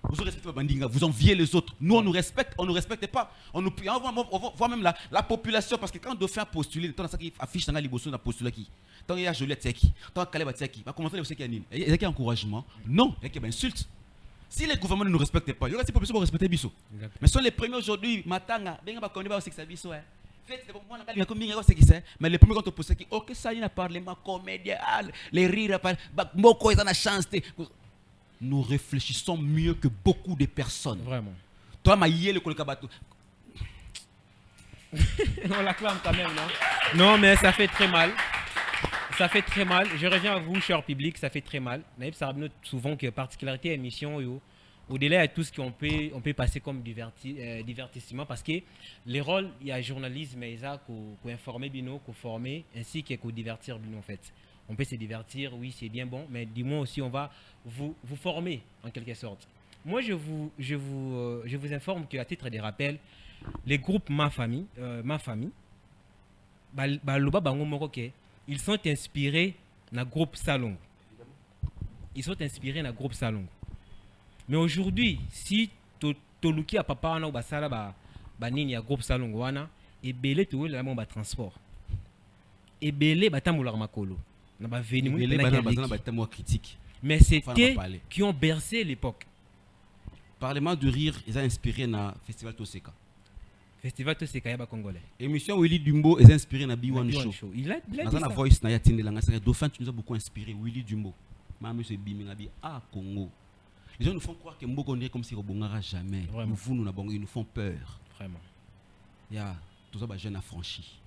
Vous enviez les autres. Nous, on nous respecte, on ne nous respecte pas. On voit même la population, parce que quand on doit faire postuler, on affiche dans la libosso, on a postulé qui. Tant il y a Joliette Tseki, tant Kaleba Tseki, va commencer le Tseki. Il y a un encouragement. Non, il y a une insulte. Si les gouvernements ne nous respectent pas, il y aura des populations qui vont respecter Bisso. Mais sont les premiers aujourd'hui, Matanga, bien qu'on ne va pas aussi que ça Bisso. Mais les premiers quand on pose qui, ok, ça y est, parlement, comédien, les rires, Moko, ils ont la chance. Nous réfléchissons mieux que beaucoup de personnes. Vraiment. Toi, Maïe, le Kolkabato. On l'acclame quand même, non? Non, mais ça fait très mal. Ça fait très mal. Je reviens à vous, cher public, ça fait très mal. Naïb Sarabno, souvent, que particularité émission, au-delà de tout ce qu'on peut passer comme divertissement, parce que les rôles, il y a journalisme, il y a qu'on informer Bino, qu'on former, ainsi qu'on divertir Bino, en fait. On peut se divertir, oui, c'est bien bon, mais du moins aussi, on va vous former, en quelque sorte. Moi, je vous informe qu'à titre de rappel, les groupes Ma Famille, ils sont inspirés dans le groupe Salongo. Ils sont inspirés dans le groupe Salongo. Mais aujourd'hui, si Toluki a papa ou basala banini ya groupe Salongo wana, et belé to la mon transport. Et belé batamula makolo. Na ba veni belé banana critique. mais c'était qui ont bercé l'époque. Parlement du rire, ils ont inspiré na Festival Toseka. Festival Toseka yaba congolais. Émission Willy Dumbo est inspiré na B1 Show. Il a dit ça. Voice na yatinde langa c'est Dauphin tu nous as beaucoup inspiré Willy Dumbo. Maman monsieur Bimi ngabi Congo. Les gens nous font croire que Mboko on comme si rebongara jamais. Nous na bongo ils nous font peur. Vraiment. Ya tout ça ba jeune affranchi.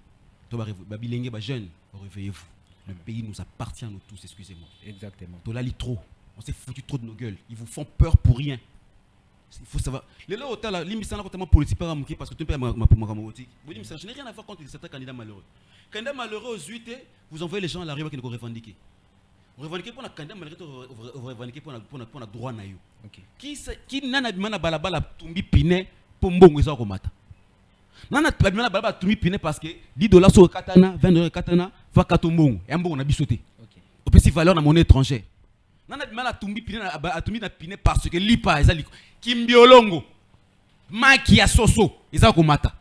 To ba bilenge ba jeune, réveillez-vous. Le pays nous appartient à nous tous, excusez-moi. Exactement. To la li trop. On s'est foutu trop de nos gueules. Ils vous font peur pour rien. Il faut savoir. Les là hôtel là, l'émission là complètement politique parce que tu peux ma politique. Vous dites je n'ai rien à voir contre certains candidats malheureux. Candidats malheureux aux UT, vous envoyez les gens à la rue qui ne revendiquent. Revendiquer pour un candidat malheureux, revendiquer pour un droit na yo. Qui nana bimana balabala tumbi pine pour mbongo za komata. Nana bimana balabala tumbi pine parce que $10 sur katana, $20 katana, va katombongo. Et mbongo na bisoté. Au plus valeur na monnaie étrangère. Nana bimana tumbi pine na pine parce que lipa ezali kimbiolongo. Maki ya soso eza komata.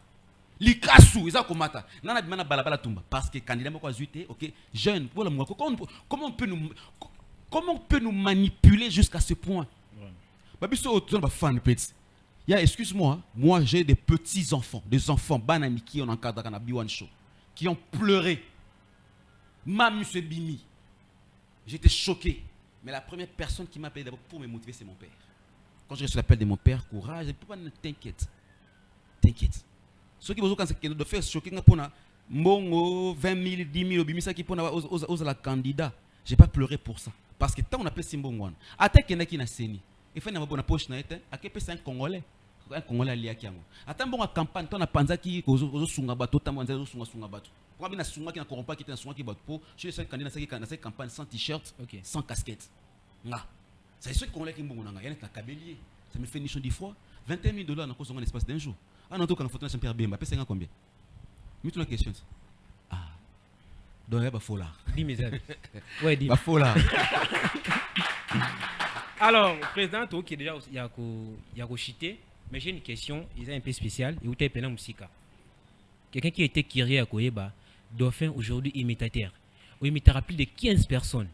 Likasu eza komata. Nana bimana balabala tumba parce que candidat moko azuité, OK, jeune, voilà moi comment on peut nous manipuler jusqu'à ce point? Babiso autour ba fan petit. Ya excuse-moi, moi j'ai des petits enfants, des enfants banani qui on encadre dans la B1 Show qui ont pleuré. Monsieur Bimi. J'étais choqué. Mais la première personne qui m'a appelé d'abord pour me motiver, c'est mon père. Quand je reçois l'appel de mon père, courage, t'inquiète. T'inquiète. Ceux qui vont de faire choquer pour Mbongo, 20 000, 10 000, Bimisa qui pour la candidat. Je n'ai pas pleuré pour ça. Parce que tant on appelle Simbongo, attends qu'il y en a qui n'a séni. Il faut une poche na été, à quel point c'est un Congolais. Un Congolais lié à Kiamo. Attends bon campagne, tant on a pensé qui aux sunga bateau, tant on a sunga bateau. Quand on a sunga qui n'a corrompu qui est un sunga qui bat pour, je suis candidat dans cette campagne sans t-shirt, sans casquette. C'est ce Congolais qui m'ont il y a un cabellier. Ça me fait une nichon du froid. $21 000 dans un espace d'un jour. Ah non, tout quand photo Saint-Pierre Bemba, c'est combien? Mets-toi la question. Ah. Donc il y a pas faux là. Dis mes amis. Ouais, dis. Pas faux là. Alors, président, toi qui est déjà il y a chité, mais j'ai une question, il est un peu spéciale, et où tu es pénal musika. Quelqu'un qui a été kiré à Koyeba, Dauphin aujourd'hui imitateur. Ou imitera plus de 15 personnes.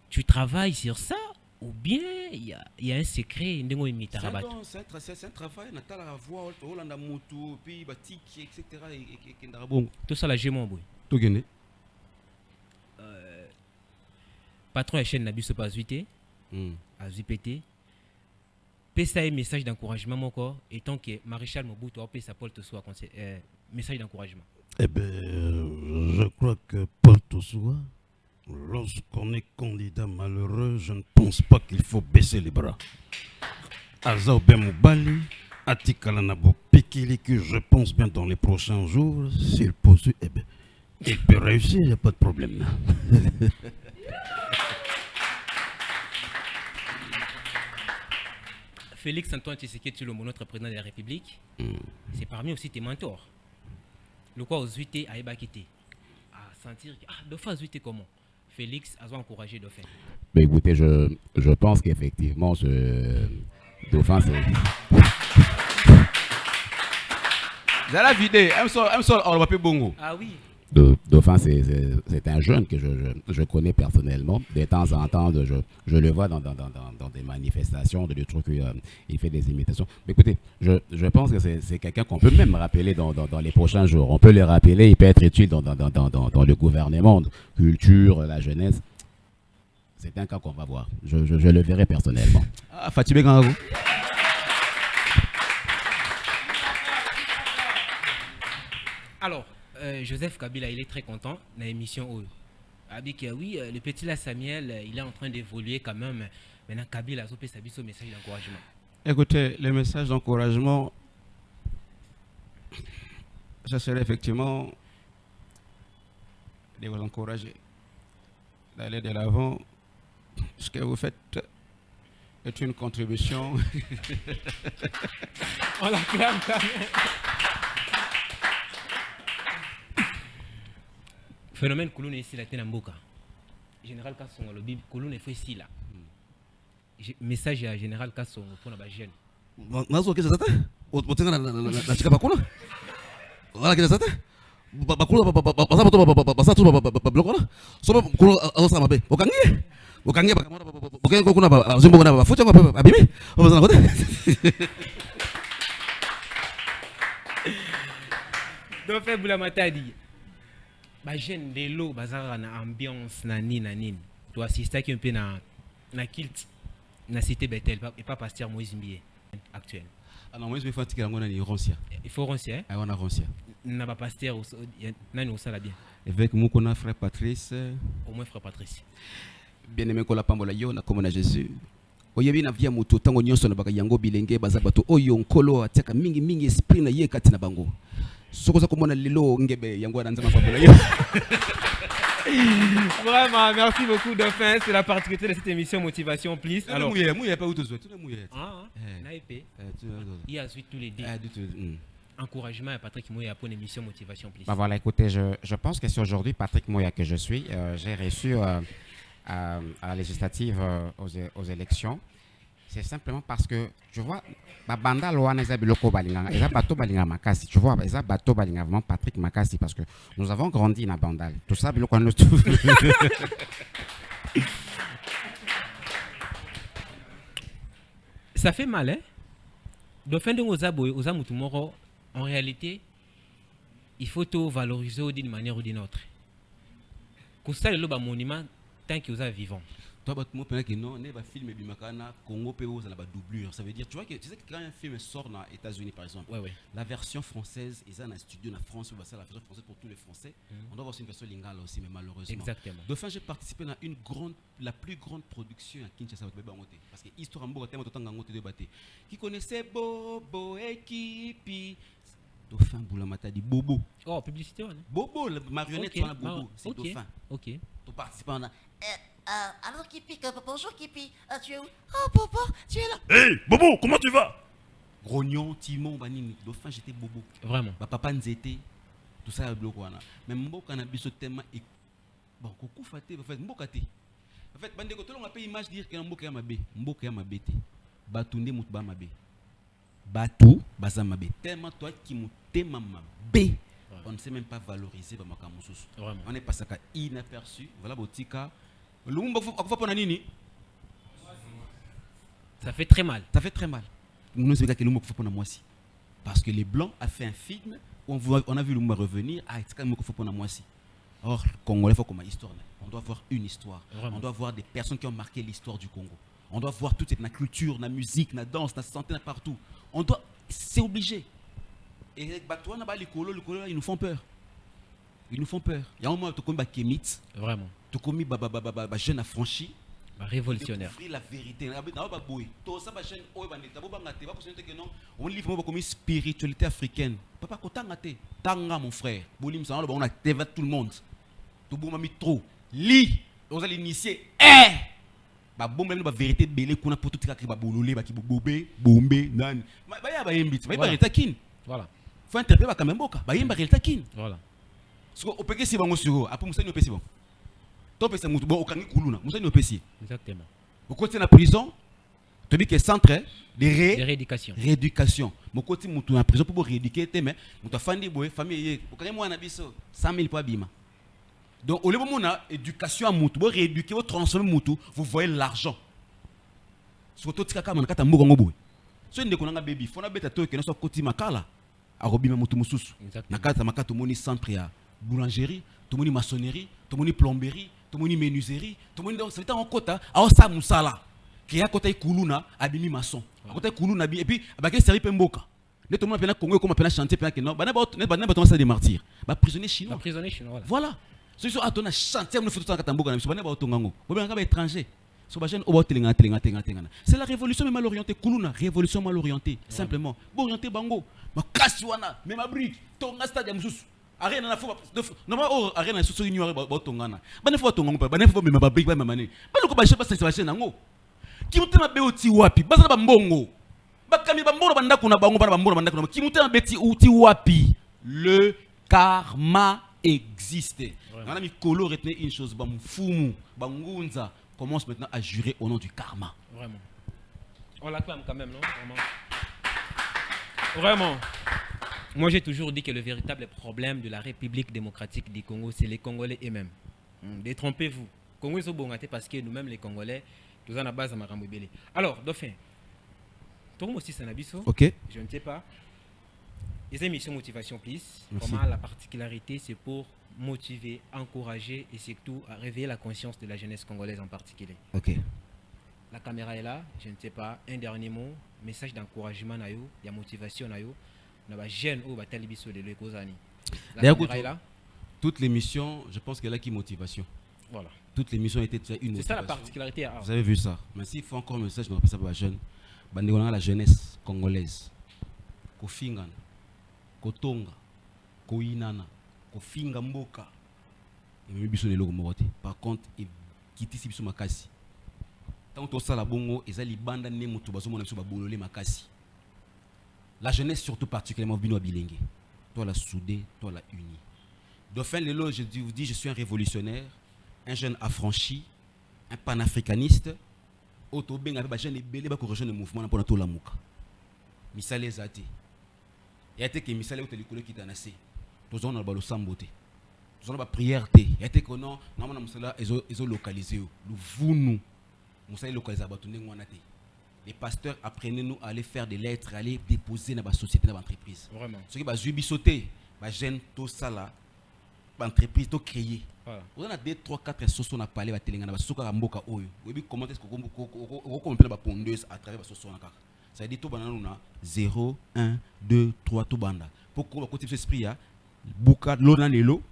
Tu travailles sur ça ou bien il y a un secret ndenge imitera bato? C'est un travail, Natala la voix, Holanda moto, puis batiki, etc. Tout ça la gémon boy. Tout gagné. Patron de la chaîne Nabiso Pazuité, à ZPT. Pesa un message d'encouragement encore, étant que Maréchal Mobutu a payé sa Paul Tossoa message d'encouragement. Eh bien, je crois que Paul Tossoa, lorsqu'on est candidat malheureux, je ne pense pas qu'il faut baisser les bras. Azaoube Moubali, Atikalanabo Pikili, que je pense bien dans les prochains jours, s'il poursuit, eh bien, il peut réussir, il n'y a pas de problème. Félix Antoine Tshisekedi, notre président de la République, c'est parmi aussi tes mentors. Le quoi aux UT à Ebakité, à sentir que Dauphin UT comment Félix a encouragé Dauphin. Ben écoutez, je pense qu'effectivement, Dauphin c'est. Vous allez la vider, un seul, on va pas bongo. Ah oui. Dauphin, c'est un jeune que je connais personnellement. De temps en temps, je le vois dans des manifestations, des trucs, il fait des imitations. Mais écoutez, je pense que c'est quelqu'un qu'on peut même rappeler dans les prochains jours. On peut le rappeler, il peut être utile dans le gouvernement, culture, la jeunesse. C'est un cas qu'on va voir. Je le verrai personnellement. Ah, Fatibé Gangou. Alors, Joseph Kabila, il est très content dans l'émission. Oui, le petit là, Samuel, il est en train d'évoluer quand même. Maintenant, Kabila a fait son message d'encouragement. Écoutez, le message d'encouragement, ça serait effectivement de vous encourager, d'aller de l'avant. Ce que vous faites est une contribution. On l'acclame quand même. Phénomène Kouloune ici la Tenamboka. Général Kasson le Bible Kouloune fait ici là. Message à Général Kasson pour la jeune. Nazo qu'est-ce que ça fait? Au tenga na chika bakula. Wala qu'est-ce que ça fait? Bakula basa tout bloquer là. So bakula azo sama be. Okangi. Okange ba kuna ba zombo kuna ba futa ba abimi. Obazana kote. Donc fait Boula Matadi. Ba jeune de l'eau bazara na ambiance na nini. Tu assistes un peu na kilt na cité Bethel et pas pasteur Moïse Mbié actuel. Alors Moïse Mbié fatika ngona ni Roncia. Il faut Roncia. Ah on a Roncia. Na ba pasteur nani osala bien. Avec Mukona frère Patrice. Au moins frère Patrice. Bien-aimé kola pambola yo na komona Jésus. Oyebi na via moto tango nyonso na baka yango bilenge baza bato oyo nkolo ateka mingi esprit na ye kati na bango. Sokoza komona lelo ngebe yango na nzama pambola yo. Vraiment, merci beaucoup Dauphin, c'est la particularité de cette émission Motivation Plus. Alors mouillé pas où te tout mouillé. Ah, naipé. Il y a tous les deux. Encouragement à Patrick Moya pour une émission Motivation Plus. Bah voilà, écoutez, je pense que c'est aujourd'hui Patrick Moya que je suis. J'ai reçu à la législative aux élections. C'est simplement parce que, tu vois, Banda Loana Zabiloko Balinga, et Bato Balinga Makasi, tu vois, Bato Balinga vraiment Patrick Makasi, parce que nous avons grandi dans Bandal. Tout ça, Biloko nous tout. Ça fait mal, hein? De fin de aux Amutumoro, en réalité, il faut tout valoriser d'une manière ou d'une autre. Comme ça, le monument, tant que vous êtes vivant. Toi, tu que non, ne ba film bimakana Congo PO, ça la doublure. Ça veut dire, tu vois que tu sais que quand un film sort dans les États-Unis par exemple, la version française, ils ont un studio en France, c'est la version française pour tous les Français. On doit avoir une version lingala aussi, mais malheureusement. Exactement. Dauphin, j'ai participé dans la plus grande production à Kinshasa, parce que histoire en Boga, qui connaissait Bobo Ekipi. Dauphin Boulamata dit Bobo. Oh, publicité, hein? Bobo, la marionnette, okay. Bobo, c'est Dauphin. Ok. Tu participes en alors Kipi, bonjour Kipi, tu es où? Oh Bobo, tu es là. Hey Bobo, comment tu vas? Grognon, Timon, Banini, Dauphin j'étais Bobo. Vraiment. Papa Nzete, tout ça est bloqué. Mais Mboka na biso tellement et bon, coucou faté, en fait Mboka té. En fait, bande ko tolonga pe image dire que Mboka ya mabe, Mboka ya mabe té. Batunde mutu ba mabe. Batu baza mabe. Tellement toi qui mutema mabe. On ne sait même pas valoriser ba makamususu. On est passé à inaperçu. Voilà botika. Ça fait très mal. Ça fait très mal. Nous savons que l'homme faut pour moi aussi. Parce que les Blancs a fait un film où on a vu l'homme revenir. Ah, c'est quand même faut pour moi aussi. Or, Congolais faut comme histoire. On doit voir une histoire. Vraiment. On doit voir des personnes qui ont marqué l'histoire du Congo. On doit voir toute la culture, la musique, la danse, la santé, partout. On doit, c'est obligé. Et les Congolais, ils nous font peur. Ils nous font peur. Il y a un moment, tu connais Kémit. Vraiment. Tu connais jeune affranchi. Révolutionnaire. La vérité. On livre comme spiritualité africaine. Papa, tanga mon frère. Bolim, ça on a tout le monde. Tout le monde trop. Li, on a l'initié. Ba bombe la vérité belé qu'on a pour tout cas qui ba bololé ba qui bobé bombé nan. Ba ya ba yembit. Ba ya takin. Voilà. Faut interpréter ba quand même boka. Ba yemba takin. Voilà. Parce que au peke si bango suro, après musa ni opesi bon. Top c'est mutu bon okangi kuluna, musa ni opesi. Exactement. Au côté de la prison, tu dis que centre de rééducation. Rééducation. Mon côté mutu en prison pour rééduquer tes mais mutu fandi boy famille okangi moi na biso 100 000 pour bima. Donc au lieu de mon éducation à mutu, pour rééduquer, pour transformer mutu, vous voyez l'argent. Sur tout tika kama nakata mbogo ngoboy. So ndeko nanga baby, fona beta to ke na so koti makala. Arobima mutu mususu. Nakata makata moni centre ya boulangerie, tout le monde maçonnerie, tout le monde plomberie, tout le monde menuiserie, tout le monde c'est en quota à ça musala qui a côté kuluna abimi maçon côté kuluna et puis ba servi pemboka ne tout le monde pena Congo comme pena chanter pena que non ba na ba ça des martyrs ba prisonnier chinois voilà ceux qui sont à ton chanter nous faut tout katamboka na biso ba na ba tongango ba ba étranger so ba jeune oba telinga c'est la révolution mal orientée kuluna révolution mal orientée simplement bon orienté bango ma kasi wana même ma brique tonga stade mususu arena na fo normalement arena na soso ignorer ba tongana ba ne fo tonga ba ne fo me ba brique ba mamane ba loko ba chef ba se nango ki mutema be oti wapi ba ba mbongo ba kami ba mboro banda kuna bango ba mboro banda kuna ki mutema beti oti wapi le karma existe. On a mis colo retenir une chose ba mfumu ba ngunza commence maintenant à jurer au nom du karma. Vraiment. On l'acclame quand même, non? Vraiment. Moi, j'ai toujours dit que le véritable problème de la République démocratique du Congo, c'est les Congolais eux-mêmes. Détrompez-vous. Congo est bon parce que nous-mêmes les Congolais, nous avons la base à Marambo Belé. Alors, Dauphin, toi aussi c'est un abisso. Ok. Je ne sais pas. Les émissions Motivation Plus, Merci. vraiment la particularité, c'est pour motiver, encourager et surtout à réveiller la conscience de la jeunesse congolaise en particulier. Ok. La caméra est là, je ne sais pas, un dernier mot, message d'encouragement, il y a motivation, il y a jeune ou batalibiso de l'Ekozani. La caméra est là. Toute l'émission, je pense qu'elle a qui motivation. Voilà. Toute l'émission était déjà une motivation. C'est ça la particularité. Vous avez vu ça. Mais s'il faut encore un message, je ne rappelle ça pour la jeune. La jeunesse congolaise. Kofingan, Kotonga, Koinana, Kofinga Mboka. Par contre, il quitte ici sur Makasi. Tant que ça la bongo, et ça li banda ne mutu bazo mona ba bololé Makasi. La jeunesse surtout particulièrement bino bilingue. Toi la soudée, toi la unie. Dauphin Lelo, je vous dis, je suis un révolutionnaire, un jeune affranchi, un panafricaniste. Auto benga ba jeune belé ba ko rejoindre le mouvement pour tout la muka. Misale zati. Il y a été que misale auto likolo qui tanase. Tous on a ba lo samboté. Tous on a ba prière té. Il y a été que non, na mona musala ezo localiser le vunu. Musala localiser ba tourner ngwana té. Les pasteurs apprenez-nous à aller faire des lettres, à aller déposer dans la société, dans l'entreprise. Vraiment. Ce qui va zubi sauter, ba jeune tout ça là. Entreprise to créer. On a 2 3 4 soso na parler ba telengana ba soka mboka oyo. Oui, comment est-ce qu'on compte la pondeuse à travers ba soso na kaka. Ça dit to banana na 0 1 2 3 to banda. Pour qu'on côté esprit ya buka lona lelo,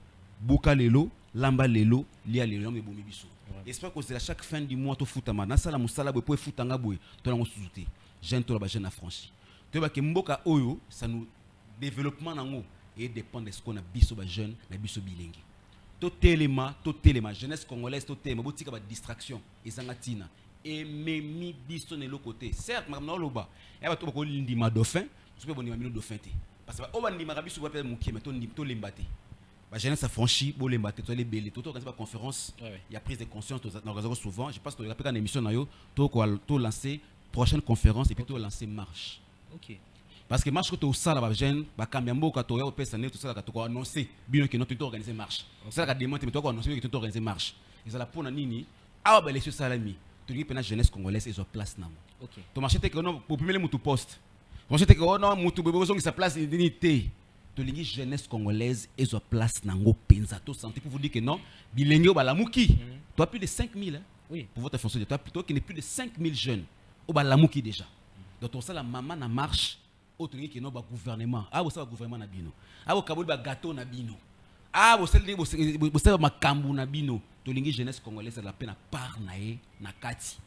buka lelo, lamba lelo, lia lelo me bomi biso. J'espère que c'est à chaque fin du mois to futama na sala musala bo pour futanga boy to na ngosuzuté. Jeune to la ba jeune affranchi. To ba ke mboka oyo ça nous développement nango et dépend de ce qu'on a biso ba jeune na biso bilingue. To téléma jeunesse congolaise to téléma botika ba distraction ezanga tina et memi biso ne l'autre côté. Certes ma loba ya ba to ko lindima dauphin, je peux bonima mino dauphin té. Parce que o ba ndima biso ba pe mukie mais to lembate. Ba jeunesse affranchi bo lembate to les belé to organiser ba conférence, il y a prise de conscience to organiser souvent, je pense que la émission na yo to lancer prochaine conférence et puis to lancer marche. OK. Parce que marche que tu as la jeune, ba kambiambo ka to ya opesa ne tout ça ka to ko annoncer bien que notre organiser marche. Ça ka demander mais to ko annoncer que tu organiser marche. Et ça la pour na nini? Ah ba les salami. Tu dis pena jeunesse congolaise et so place na. OK. To marché te que non pour primer mutu poste. Marché te que non mutu bebo zo sa place d'unité. To lingi jeunesse congolaise et so place na ngo penza to santé pour vous dire que non, bilengo ba la muki. Tu as plus de 5000 hein. Oui. Pour votre fonction, tu as plutôt qu'il y a plus de 5000 jeunes au ba la muki déjà. Donc on ça la maman na marche. Autre qui non ba gouvernement vous savez gouvernement na bino vous kaboli ba gâteau na bino vous savez makambu na bino to lingi jeunesse congolaise la peine à part na kati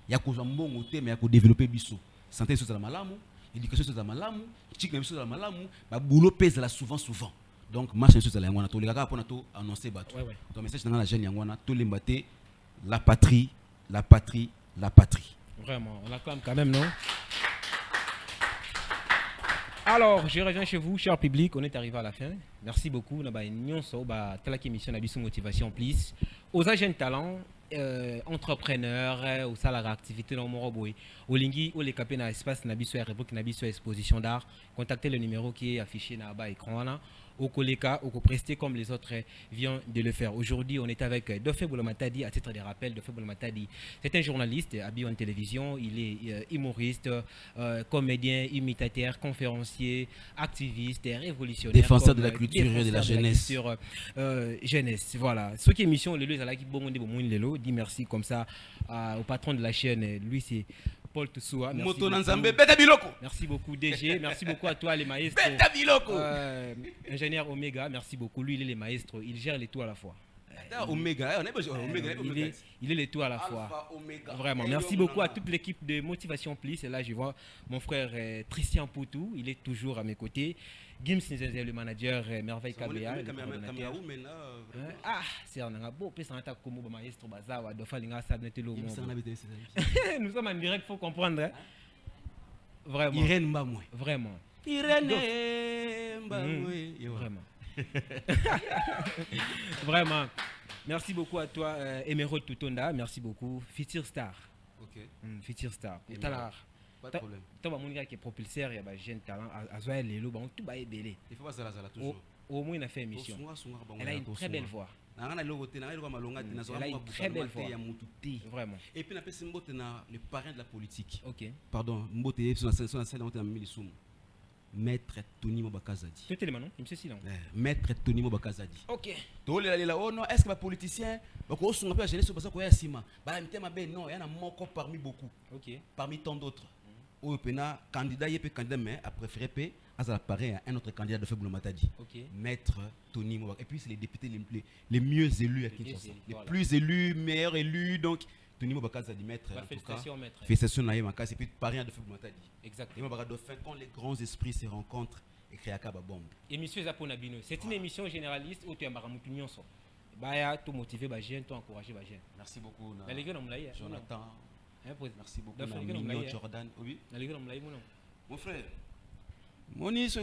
ya ko mbongo te mais ya ko développer biso santé sur la malamu éducation sur la malamu chic sur la malamu ba boulot pèse la souvent donc marche sur la ngwana to le kaka pona to annoncer bato donc message dans la jeune ngwana to lembaté la patrie. Vraiment on l'acclame quand même non. Alors, je reviens chez vous, cher public, on est arrivé à la fin. Merci beaucoup. Nous avons une émission de Motivation Plus. Aux jeunes talents, entrepreneurs, aux salariés activités dans mon au lingui, au les capés dans l'espace, nabiso exposition d'art. Contactez le numéro qui est affiché dans le écran. Au Koleka, au Copresté, comme les autres viennent de le faire. Aujourd'hui, on est avec Dauphin Boulomatadi, à titre de rappel. Dauphin Boulomatadi, c'est un journaliste habillé en télévision. Il est humoriste, comédien, imitateur, conférencier, activiste, révolutionnaire. Défenseur de la culture et de la jeunesse. Jeunesse, voilà. Ce qui est émission, le dit merci comme ça au patron de la chaîne. Lui, c'est Paul Toussoua. Merci beaucoup DG, merci beaucoup à toi les maestros. Ingénieur Omega, merci beaucoup. Lui il est le maestro, il gère les tout à la fois. Omega, il est les tout à la fois. Vraiment, merci beaucoup à toute l'équipe de Motivation Plus. Et là je vois mon frère Christian Poutou, il est toujours à mes côtés. Gims le manager Merveille Kabea. C'est un beau peu sans attaque comme maestro Bazawa, Dofalinga Sabnetelo. Nous sommes en direct, il faut comprendre. Vraiment. Irène Mbamwe. Vraiment. Irène Mbamwe. Vraiment. Vraiment. Merci beaucoup à toi, Emerald Tutonda. Merci beaucoup. Future Star. Ok. Future Star. Pas de problème. Tu as un qui est propulseur, il y a un jeune talent. Il faut pas ça toujours. Au moins, il a fait émission. Elle a une très belle voix. Elle a une très belle voix. Vraiment. Et puis, le parrain de la politique. Ok. Pardon, Maître Tony Mobakazadi. Maître Tony Mobakazadi. Ok. Est-ce que les politiciens sont la jeunesse non, il y en a beaucoup parmi beaucoup. Ok. Parmi tant d'autres. Au candidat, il peut candidat, mais a préféré apparaît un autre candidat de Faible Matadi. Okay. Maître Tony Mobakazadi. Et puis c'est les députés les mieux élus à Kinshasa. Les plus élus, meilleurs élus. Donc Tony Mobakazadi, maître. Félicitations, maître. Félicitations, Naïma. Et puis parrain de Faible Matadi. Exactement. Quand les grands esprits se rencontrent, et créent un bombe. Émission Zaponabino. C'est une émission généraliste où tu as Maramoutounion. Baya, tout motiver, tu encourager. Merci beaucoup. Jonathan. Merci beaucoup. Jordan. Oui. Mon frère. Moni so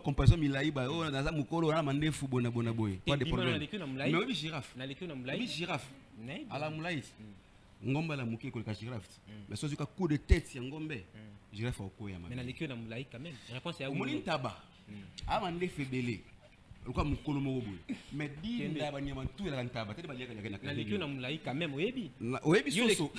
comparaison milai ba o na za mukolo na mandefu bona boy. Pas de problème. Mais oui girafe. Oui girafe. Ala mulai. Ngomba la muke ko ka girafe. Mais so zuka coup de tête ya ngombe. Girafe au ya ma. Mais na lekio na mulai quand même. Réponse est à Moni taba. A mandefu belé. Pourquoi mukolo mo boy. Mais di ndaba nyama tout la ntaba. Tete ba liaka na lekio na mulai quand même oyebi. Oyebi soso.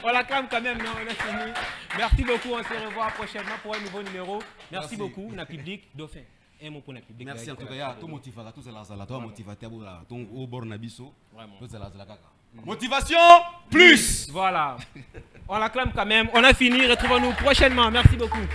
On l'acclame quand même, non, on a fini. Merci beaucoup, on se revoit prochainement pour un nouveau numéro. Merci beaucoup, na public Dauphin. Un mot pour la public. Merci en tout cas, tout motivera, tout ça, toi motivateur, ton au bord nabiso. Tout ça la kaka. Motivation plus. Voilà. On l'acclame quand même. On a fini. Retrouvons-nous prochainement. Merci beaucoup.